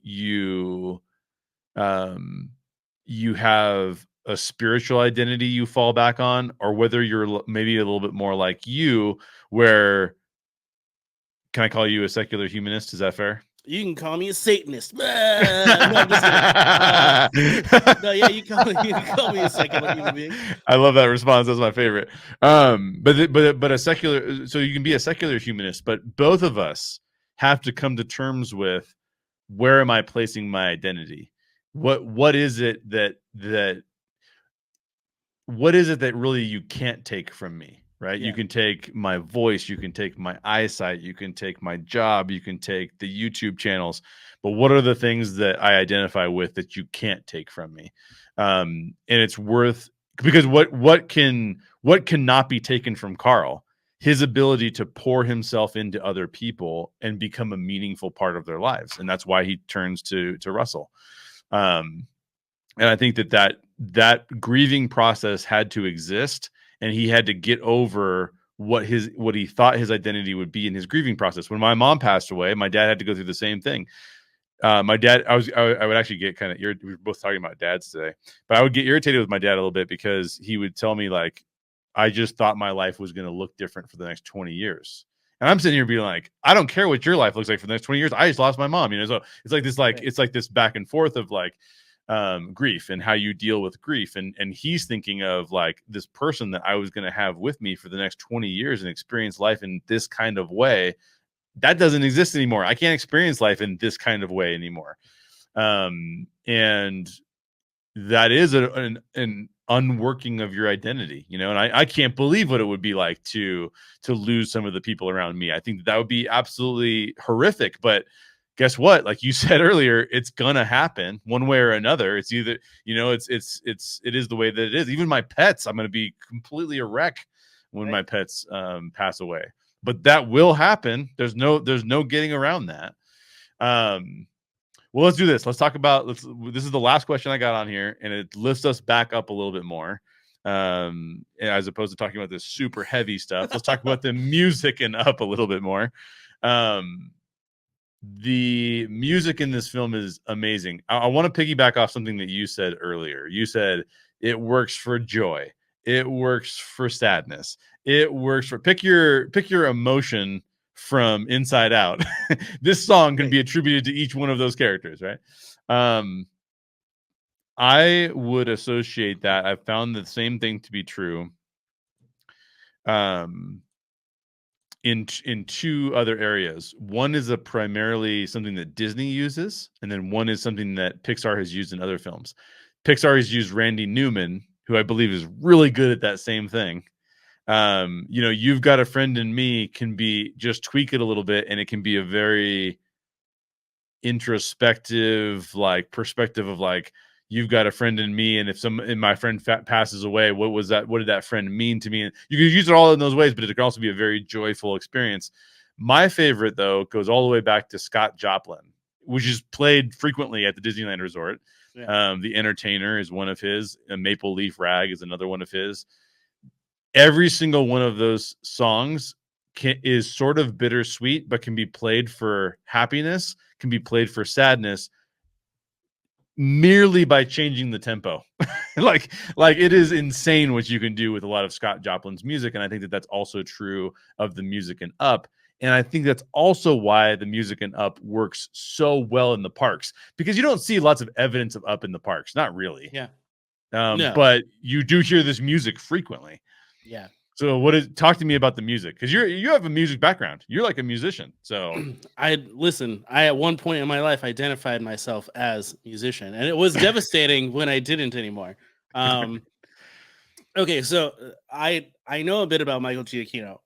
have a spiritual identity you fall back on, or whether you're maybe a little bit more like you, where, can I call you a secular humanist? Is that fair? You can call me a Satanist. No, I'm just kidding. No, yeah, you can call me a secular human being. I love that response. That's my favorite. But a secular, so you can be a secular humanist, but both of us have to come to terms with, where am I placing my identity? What is it that really you can't take from me, right? Yeah. You can take my voice, you can take my eyesight, you can take my job, you can take the YouTube channels, but what are the things that I identify with that you can't take from me? And it's worth, because what cannot be taken from Carl? His ability to pour himself into other people and become a meaningful part of their lives, and that's why he turns to Russell. And I think that grieving process had to exist, and he had to get over what he thought his identity would be in his grieving process. When my mom passed away, my dad had to go through the same thing. My dad, I would actually get kind of irritated. We were both talking about dads today, but I would get irritated with my dad a little bit because he would tell me like, I just thought my life was going to look different for the next 20 years. And I'm sitting here being like, I don't care what your life looks like for the next 20 years. I just lost my mom, So it's like this, Right. it's like this back and forth of like, grief and how you deal with grief. And he's thinking of like this person that I was going to have with me for the next 20 years and experience life in this kind of way. That doesn't exist anymore. I can't experience life in this kind of way anymore. And that is an unworking of your identity, and I can't believe what it would be like to lose some of the people around me. I think that would be absolutely horrific, but guess what? Like you said earlier, it's gonna happen one way or another. It's either, it is the way that it is. Even my pets, I'm gonna be completely a wreck when my pets pass away. But that will happen. There's no getting around that. Well, let's do this. Let's talk about this is the last question I got on here, and it lifts us back up a little bit more. As opposed to talking about this super heavy stuff. Let's talk about the music and up a little bit more. The music in this film is amazing. I want to piggyback off something that you said earlier. You said it works for joy. It works for sadness. It works for pick your emotion from Inside Out. This song can be attributed to each one of those characters, right? I would associate that. I've found the same thing to be true. In two other areas. One is primarily something that Disney uses, and then one is something that Pixar has used in other films. Pixar has used Randy Newman, who I believe is really good at that same thing. You've Got a Friend in Me can be, just tweak it a little bit, and it can be a very introspective perspective of like, you've got a friend in me, and if my friend passes away, what did that friend mean to me? And you can use it all in those ways, but it can also be a very joyful experience. My favorite, though, goes all the way back to Scott Joplin, which is played frequently at the Disneyland Resort. Yeah. The Entertainer is one of his, and Maple Leaf Rag is another one of his. Every single one of those songs is sort of bittersweet, but can be played for happiness, can be played for sadness, merely by changing the tempo. like it is insane what you can do with a lot of Scott Joplin's music, and I think that that's also true of the music in Up. And I think that's also why the music in Up works so well in the parks, because you don't see lots of evidence of Up in the parks, not really. Yeah. No. But you do hear this music frequently. Yeah. So talk to me about the music, because you have a music background. You're like a musician. So I at one point in my life identified myself as musician, and it was devastating when I didn't anymore. Okay, so I know a bit about Michael Giacchino.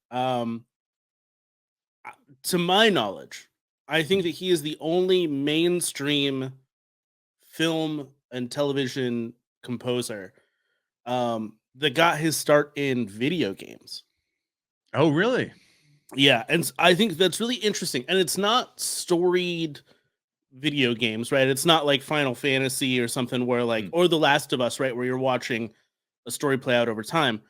To my knowledge, I think that he is the only mainstream film and television composer that got his start in video games. Oh, really? Yeah, and I think that's really interesting. And it's not storied video games, right? It's not like Final Fantasy or something where or The Last of Us, right, where you're watching a story play out over time.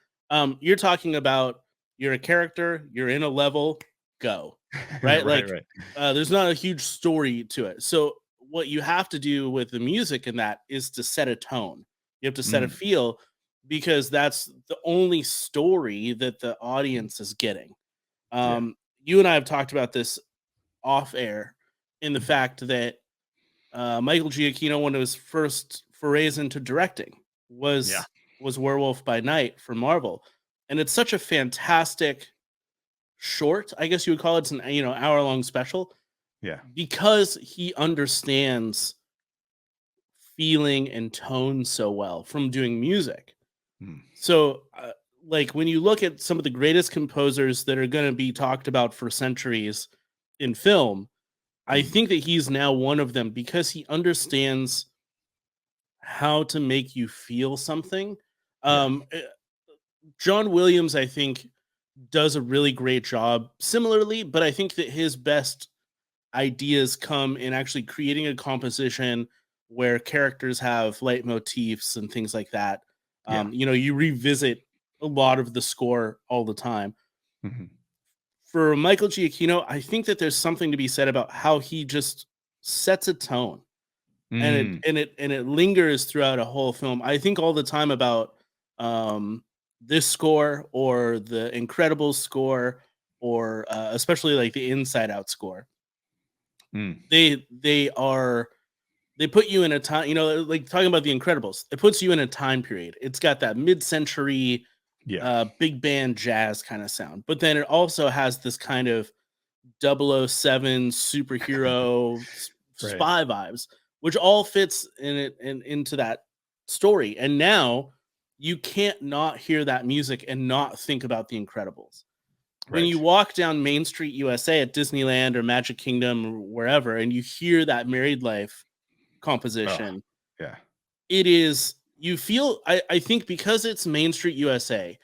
You're talking about you're a character, you're in a level, go. Right? right. There's not a huge story to it. So what you have to do with the music in that is to set a tone. You have to set a feel, because that's the only story that the audience is getting. You and I have talked about this off air, in the fact that Michael Giacchino, one of his first forays into directing, was Werewolf by Night for Marvel, and it's such a fantastic short, I guess you would call it. It's an hour-long special. Yeah, because he understands feeling and tone so well from doing music. So when you look at some of the greatest composers that are going to be talked about for centuries in film, I think that he's now one of them, because he understands how to make you feel something. John Williams, I think, does a really great job similarly, but I think that his best ideas come in actually creating a composition where characters have leitmotifs and things like that. You revisit a lot of the score all the time. For Michael Giacchino, I think that there's something to be said about how he just sets a tone, and it lingers throughout a whole film. I think all the time about this score, or the Incredibles score, or especially like the Inside Out score. They put you in a time, like talking about the Incredibles, it puts you in a time period. It's got that mid-century big band jazz kind of sound, but then it also has this kind of 007 superhero spy vibes, which all fits in it and into that story. And now you can't not hear that music and not think about the Incredibles. When you walk down Main Street USA at Disneyland or Magic Kingdom or wherever, and you hear that Married Life composition, it is, you feel, I think, because it's Main Street USA,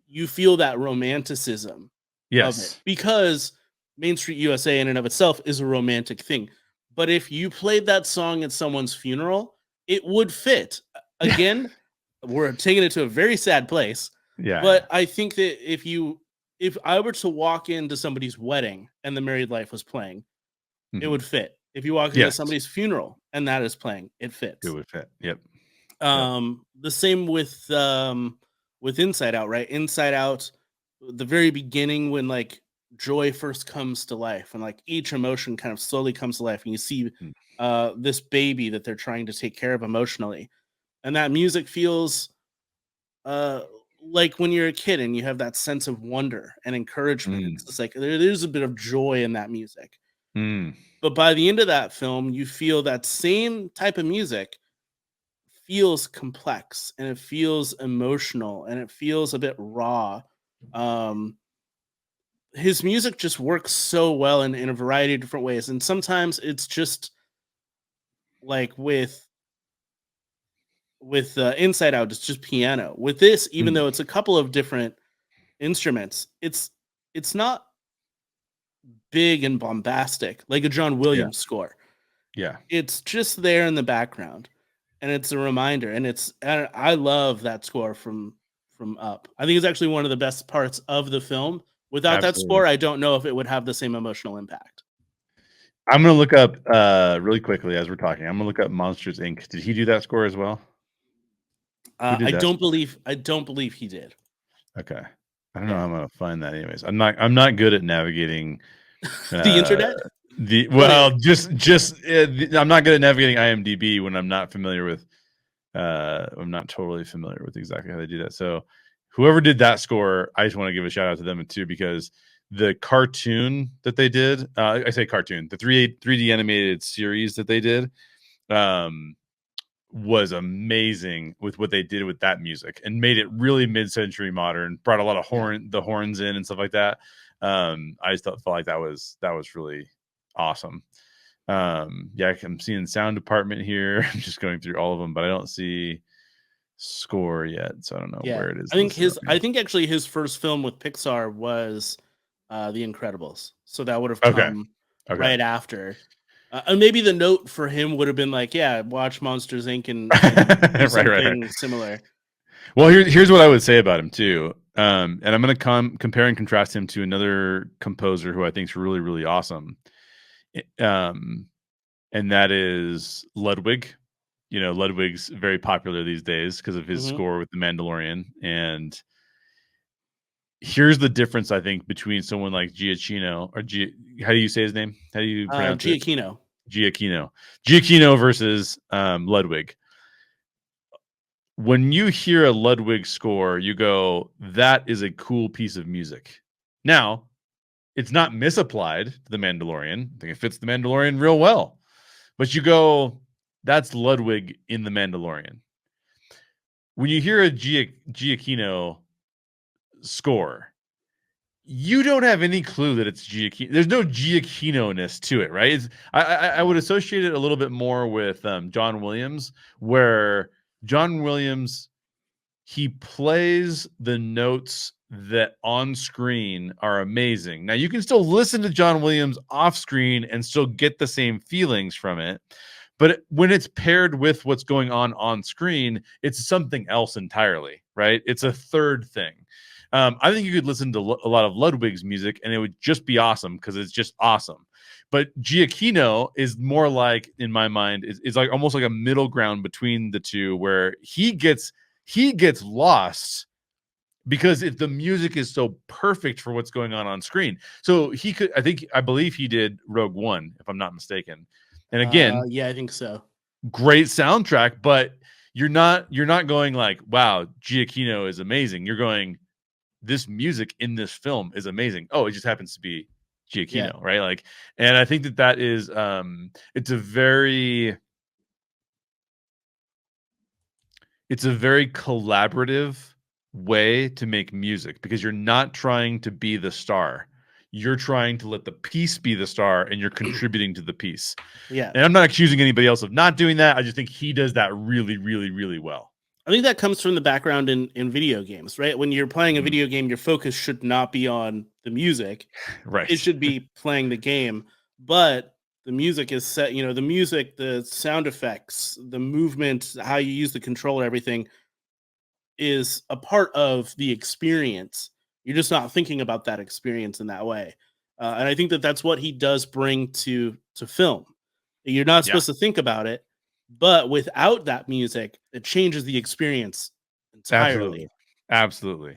you feel that romanticism of it, because Main Street USA in and of itself is a romantic thing. But if you played that song at someone's funeral, it would fit. Again, we're taking it to a very sad place. But I think that if I were to walk into somebody's wedding and the Married Life was playing, it would fit. If you walk into somebody's funeral and that is playing, it fits. It would fit. Yep. The same with Inside Out, right? Inside Out, the very beginning, when joy first comes to life, and each emotion kind of slowly comes to life, and you see this baby that they're trying to take care of emotionally, and that music feels like when you're a kid and you have that sense of wonder and encouragement. It's just there's a bit of joy in that music. But by the end of that film, you feel that same type of music feels complex, and it feels emotional, and it feels a bit raw. His music just works so well in a variety of different ways. And sometimes it's just like with Inside Out, it's just piano. With this, even though it's a couple of different instruments, it's not big and bombastic like a John Williams score. It's just there in the background, and it's a reminder. And I love that score from Up. I think it's actually one of the best parts of the film, Without that Absolutely. score, I don't know if it would have the same emotional impact. I'm gonna look up really quickly as we're talking. I'm gonna look up Monsters Inc. Did he do that score as well? Who did I that don't score? believe he did. Okay. I don't know Yeah. how I'm gonna find that anyways. I'm not good at navigating The internet? I'm not good at navigating IMDb when I'm not familiar with I'm not totally familiar with exactly how they do that. So whoever did that score, I just want to give a shout out to them too, because the cartoon that they did, I say cartoon, the 3D animated series that they did, was amazing with what they did with that music and made it really mid-century modern, brought a lot of the horns in and stuff like that. I just felt like that was really awesome. Yeah, I'm seeing sound department here. I'm just going through all of them, but I don't see score yet, so I don't know where it is. I think actually his first film with Pixar was The Incredibles, so that would have Okay. come right after. And maybe the note for him would have been like, "Yeah, watch Monsters Inc. and do something similar." Well, here's what I would say about him too, and I'm going to compare and contrast him to another composer who I think is really, really awesome, and that is Ludwig. You know, Ludwig's very popular these days because of his score with The Mandalorian. And here's the difference, I think, between someone like Giacchino, or how do you say his name? How do you pronounce Giacchino. it? Giacchino versus Ludwig. When you hear a Ludwig score, you go, that is a cool piece of music. Now, it's not misapplied to The Mandalorian. I think it fits The Mandalorian real well. But you go, that's Ludwig in The Mandalorian. When you hear a Giacchino score, you don't have any clue that it's Giacchino. There's no Giacchino-ness to it, right? I would associate it a little bit more with John Williams, where John Williams, he plays the notes that on screen are amazing. Now, you can still listen to John Williams off screen and still get the same feelings from it. But when it's paired with what's going on screen, it's something else entirely, right? It's a third thing. I think you could listen to a lot of Ludwig's music and it would just be awesome because it's just awesome. But Giacchino is more like, in my mind, is like almost like a middle ground between the two, where he gets lost because if the music is so perfect for what's going on screen. So I believe he did Rogue One, if I'm not mistaken. And again, yeah, I think so. Great soundtrack, but you're not going like, wow, Giacchino is amazing. You're going, this music in this film is amazing. Oh, it just happens to be Giacchino, right? Like, and I think that is it's a very collaborative way to make music, because you're not trying to be the star. You're trying to let the piece be the star and you're contributing to the piece. Yeah. And I'm not accusing anybody else of not doing that. I just think he does that really, really, really well. I think that comes from the background in video games, right? When you're playing a video game, your focus should not be on the music. Right. It should be playing the game. But the music is set, the music, the sound effects, the movement, how you use the controller, everything is a part of the experience. You're just not thinking about that experience in that way. And I think that that's what he does bring to film. You're not supposed to think about it, but without that music, it changes the experience entirely. Absolutely.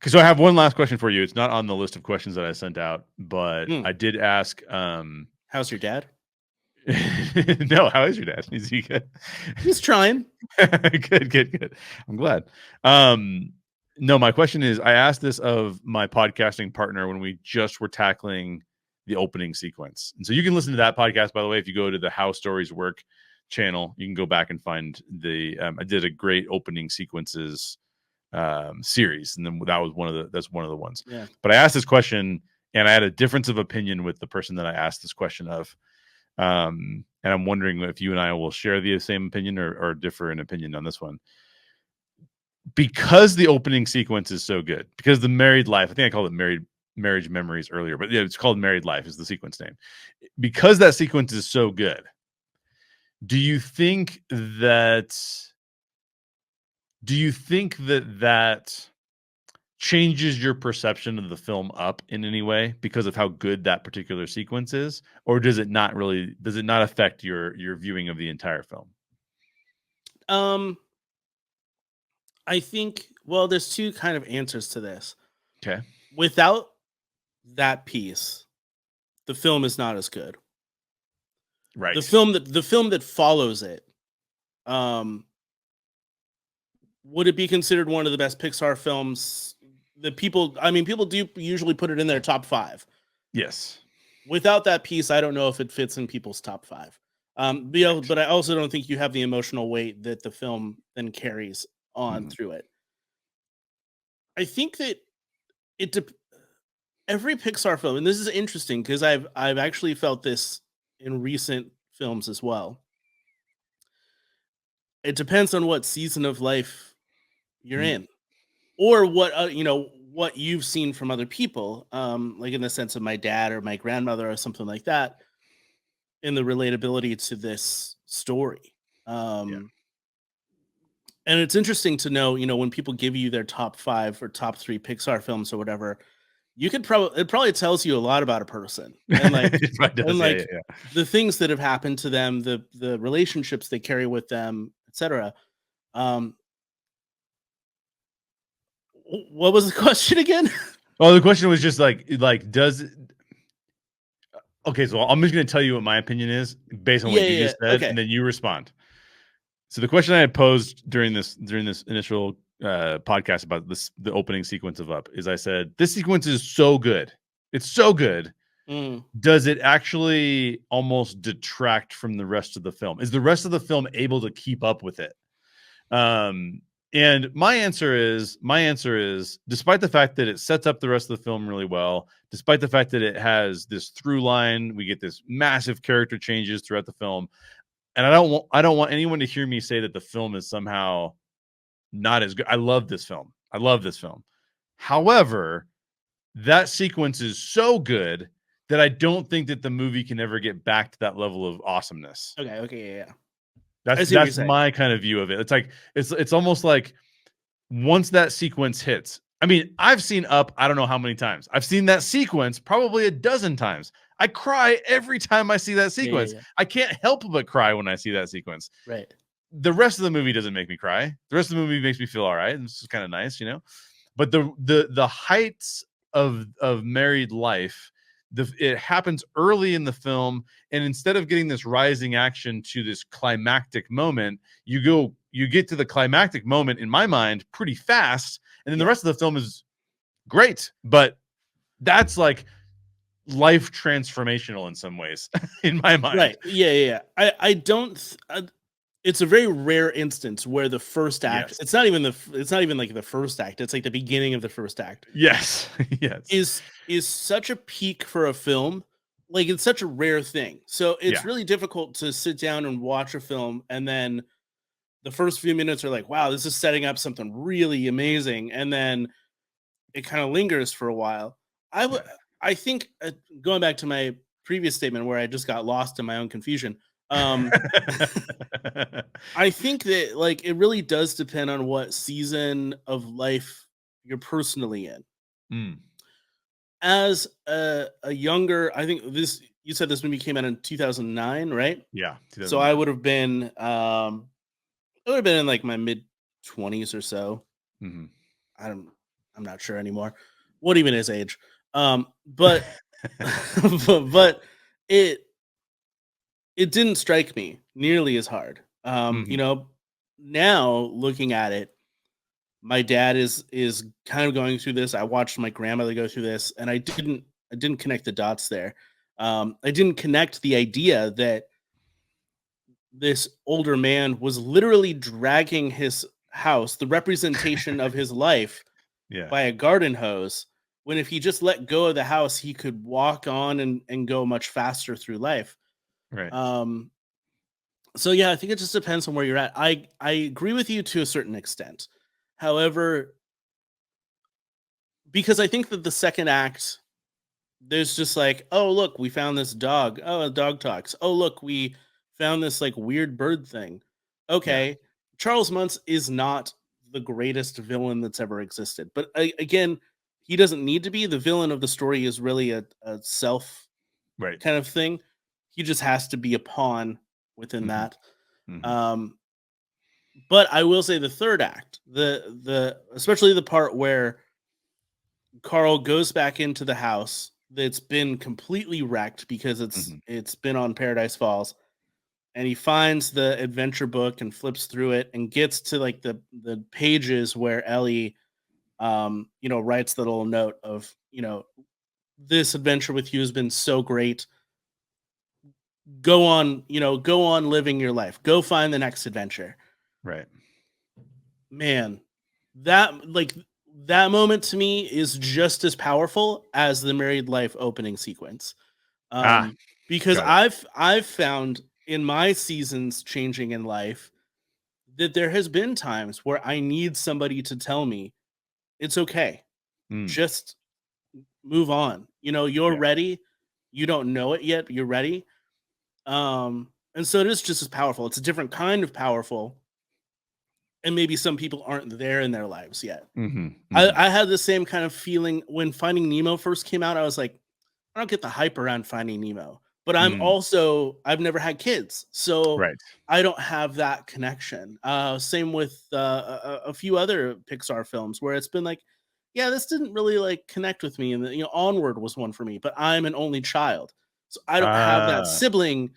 So I have one last question for you. It's not on the list of questions that I sent out, but I did ask, how's your dad? No, how is your dad? Is he good? He's trying. Good. I'm glad. No, my question is, I asked this of my podcasting partner when we just were tackling the opening sequence. And so you can listen to that podcast, by the way, if you go to the How Stories Work channel. You can go back and find I did a great opening sequences series, and then that's one of the ones. Yeah. But I asked this question and I had a difference of opinion with the person that I asked this question of. And I'm wondering if you and I will share the same opinion or differ in opinion on this one. Because the opening sequence is so good, because the Married Life, I think I called it Marriage Memories earlier, but yeah, it's called Married Life is the sequence name. Because that sequence is so good, do you think that changes your perception of the film up in any way because of how good that particular sequence is, or does it not affect your viewing of the entire film? I think, well, there's two kind of answers to this. Okay. Without that piece, the film is not as good. Right. The film that follows it, would it be considered one of the best Pixar films? People do usually put it in their top 5. Yes. Without that piece, I don't know if it fits in people's top 5. But I also don't think you have the emotional weight that the film then carries on through it. I think that every Pixar film, and this is interesting because I've actually felt this in recent films as well. It depends on what season of life you're in, or what what you've seen from other people, like in the sense of my dad or my grandmother or something like that, in the relatability to this story. And it's interesting to know, when people give you their top 5 or top 3 Pixar films or whatever, you could it probably tells you a lot about a person and the things that have happened to them, the relationships they carry with them, etc. What was the question again? Oh, the question was just like does. Okay, so I'm just going to tell you what my opinion is based on what you just said, and then you respond. So the question I had posed during this initial podcast about the opening sequence of Up is, I said, this sequence is so good. It's so good. Does it actually almost detract from the rest of the film? Is the rest of the film able to keep up with it? And my answer is, despite the fact that it sets up the rest of the film really well, despite the fact that it has this through line, we get this massive character changes throughout the film. And I don't want anyone to hear me say that the film is somehow not as good. I love this film. However, that sequence is so good that I don't think that the movie can ever get back to that level of awesomeness. Okay, yeah. That's my kind of view of it. It's like it's almost like once that sequence hits. I mean, I've seen Up, I don't know how many times. I've seen that sequence probably a dozen times. I cry every time I see that sequence. Yeah. I can't help but cry when I see that sequence. Right. The rest of the movie doesn't make me cry. The rest of the movie makes me feel all right, and this is kind of nice, But the heights of married life, it happens early in the film, and instead of getting this rising action to this climactic moment, you get to the climactic moment in my mind pretty fast, and then the rest of the film is great, but that's like life transformational in some ways in my mind. Right. Yeah. I don't it's a very rare instance where the first act, it's not even like the first act, it's like the beginning of the first act. Yes. Is such a peak for a film. Like, it's such a rare thing. So it's really difficult to sit down and watch a film and then the first few minutes are like, wow, this is setting up something really amazing, and then it kind of lingers for a while. I think, going back to my previous statement where I just got lost in my own confusion, I think that, like, it really does depend on what season of life you're personally in. As a younger, I think you said this movie came out in 2009, right? Yeah. So I would have been in like my mid-20s or so. I'm not sure anymore what even is age. But but it didn't strike me nearly as hard. Now looking at it, my dad is kind of going through this. I watched my grandmother go through this, and I didn't connect the dots there. I didn't connect the idea that this older man was literally dragging his house, the representation of his life, by a garden hose, when if he just let go of the house, he could walk on and go much faster through life. Right. So yeah, I think it just depends on where you're at. I agree with you to a certain extent. However, because I think that the second act, there's just like, oh, look, we found this dog. Oh, a dog talks. Oh, look, we found this like weird bird thing. Okay. Yeah. Charles Muntz is not the greatest villain that's ever existed. But again, he doesn't need to be. The villain of the story is really a self Right. kind of thing. He just has to be a pawn within that. But I will say the third act, the especially the part where Carl goes back into the house that's been completely wrecked because it's been on Paradise Falls, and he finds the adventure book and flips through it and gets to like the pages where Ellie writes the little note of, this adventure with you has been so great. Go on living your life. Go find the next adventure. Right. Man, that moment to me is just as powerful as the married life opening sequence. Because I've found in my seasons changing in life that there has been times where I need somebody to tell me it's okay. Just move on. You're ready. You don't know it yet, but you're ready. And so it is just as powerful. It's a different kind of powerful. And maybe some people aren't there in their lives yet. I had the same kind of feeling when Finding Nemo first came out. I was like, I don't get the hype around Finding Nemo, but I've never had kids, so I don't have that connection. Same with a few other Pixar films where it's been like, yeah, this didn't really like connect with me, and Onward was one for me, but I'm an only child, so I don't have that sibling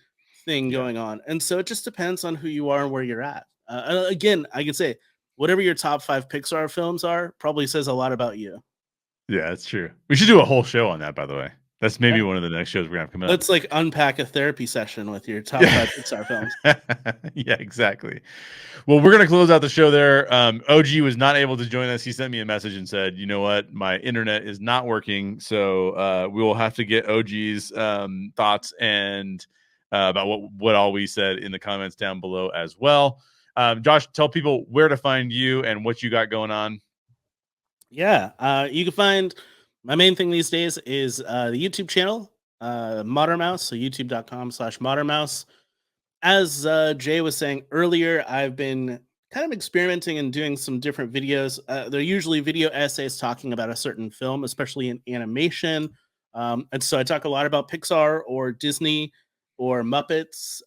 thing going on, and so it just depends on who you are and where you're at. Again, I could say whatever your top 5 Pixar films are probably says a lot about you. Yeah, that's true. We should do a whole show on that, by the way. That's maybe one of the next shows we're gonna have coming up. Let's like unpack a therapy session with your top 5 Pixar films. Yeah, exactly. Well, we're gonna close out the show there. OG was not able to join us. He sent me a message and said, "You know what? My internet is not working, so we will have to get OG's thoughts and about what all we said in the comments down below as well." Josh, tell people where to find you and what you got going on. Yeah, you can find my main thing these days is the YouTube channel, Modern Mouse, so youtube.com/Modern Mouse. As Jay was saying earlier, I've been kind of experimenting and doing some different videos. They're usually video essays talking about a certain film, especially in animation. And so I talk a lot about Pixar or Disney or Muppets,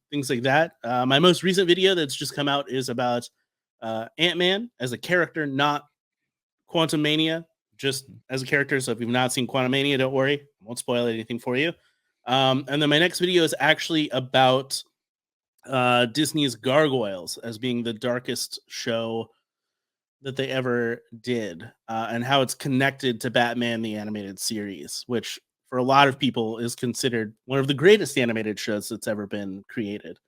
things like that. My most recent video that's just come out is about Ant-Man as a character, not Quantum Mania, just as a character. So if you've not seen Quantum Mania, don't worry, I won't spoil anything for you. And then my next video is actually about Disney's Gargoyles as being the darkest show that they ever did, and how it's connected to Batman the Animated Series, which for a lot of people is considered one of the greatest animated shows that's ever been created,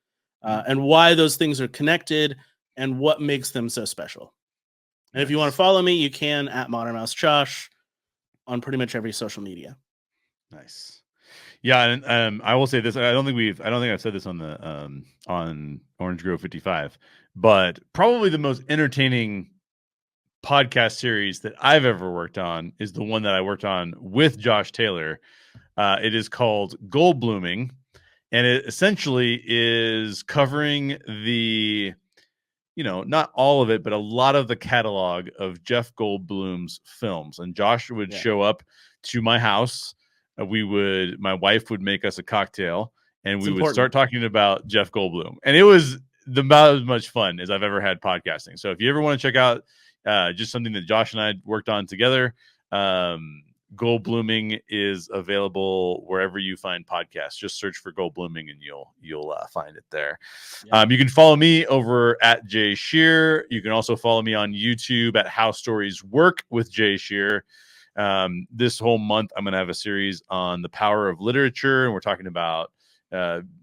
and why those things are connected and what makes them so special. And if you want to follow me, you can at Modern Mouse Josh on pretty much every social media. Nice. Yeah, and I will say this. I don't think I've said this on the on Orange Grove 55, but probably the most entertaining podcast series that I've ever worked on is the one that I worked on with Josh Taylor. It is called Goldbluming, and it essentially is covering the, not all of it, but a lot of the catalog of Jeff Goldblum's films. And Josh would show up to my house. My wife would make us a cocktail, and we would start talking about Jeff Goldblum. And it was about as much fun as I've ever had podcasting. So if you ever want to check out just something that Josh and I worked on together, Goldbluming is available wherever you find podcasts. Just search for Goldbluming and you'll find it there. Yeah. You can follow me over at Jay Sherer. You can also follow me on YouTube at How Stories Work with Jay Sherer. This whole month, I'm going to have a series on the power of literature, and we're talking about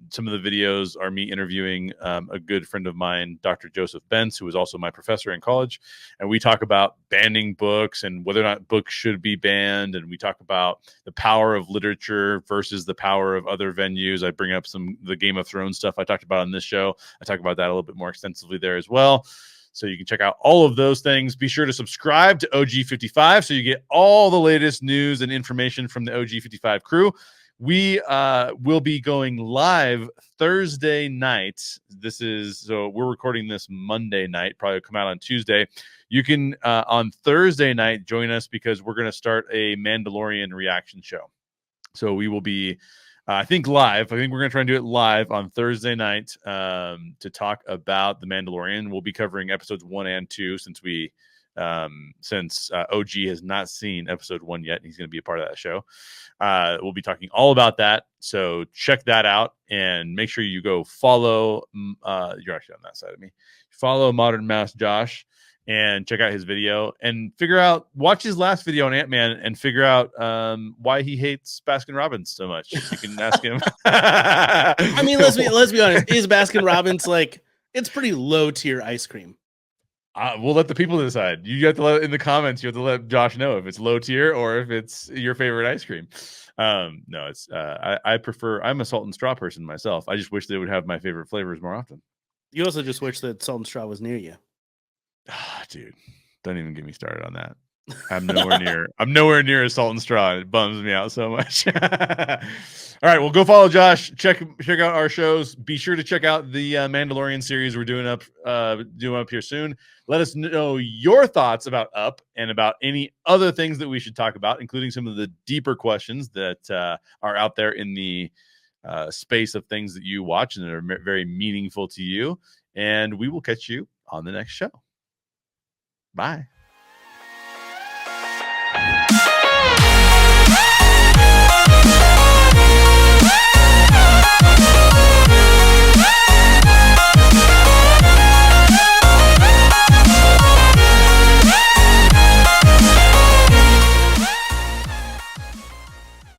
some of the videos are me interviewing a good friend of mine, Dr. Joseph Bentz, who was also my professor in college. And we talk about banning books and whether or not books should be banned. And we talk about the power of literature versus the power of other venues. I bring up the Game of Thrones stuff I talked about on this show. I talk about that a little bit more extensively there as well. So you can check out all of those things. Be sure to subscribe to OG55 so you get all the latest news and information from the OG55 crew. We will be going live Thursday night. So we're recording this Monday night, probably come out on Tuesday. You can on Thursday night join us because we're going to start a Mandalorian reaction show. So we will be, I think, live. I think we're going to try and do it live on Thursday night to talk about the Mandalorian. We'll be covering episodes 1 and 2 since OG has not seen episode 1 yet. He's going to be a part of that show. We'll be talking all about that. So check that out and make sure you go follow. You're actually on that side of me. Follow Modern Mouse Josh and check out his video and watch his last video on Ant-Man and figure out why he hates Baskin Robbins so much. You can ask him. I mean, let's be honest. Is Baskin Robbins it's pretty low tier ice cream? We'll let the people decide. You have to let in the comments. You have to let Josh know if it's low tier or if it's your favorite ice cream. No, it's I prefer. I'm a salt and straw person myself. I just wish they would have my favorite flavors more often. You also just wish that salt and straw was near you. Dude, don't even get me started on that. I'm nowhere near a salt and straw. It bums me out so much. All right, well, go follow Josh. Check out our shows. Be sure to check out the Mandalorian series we're doing up here soon. Let us know your thoughts about Up and about any other things that we should talk about, including some of the deeper questions that are out there in the space of things that you watch and that are very meaningful to you. And we will catch you on the next show. Bye.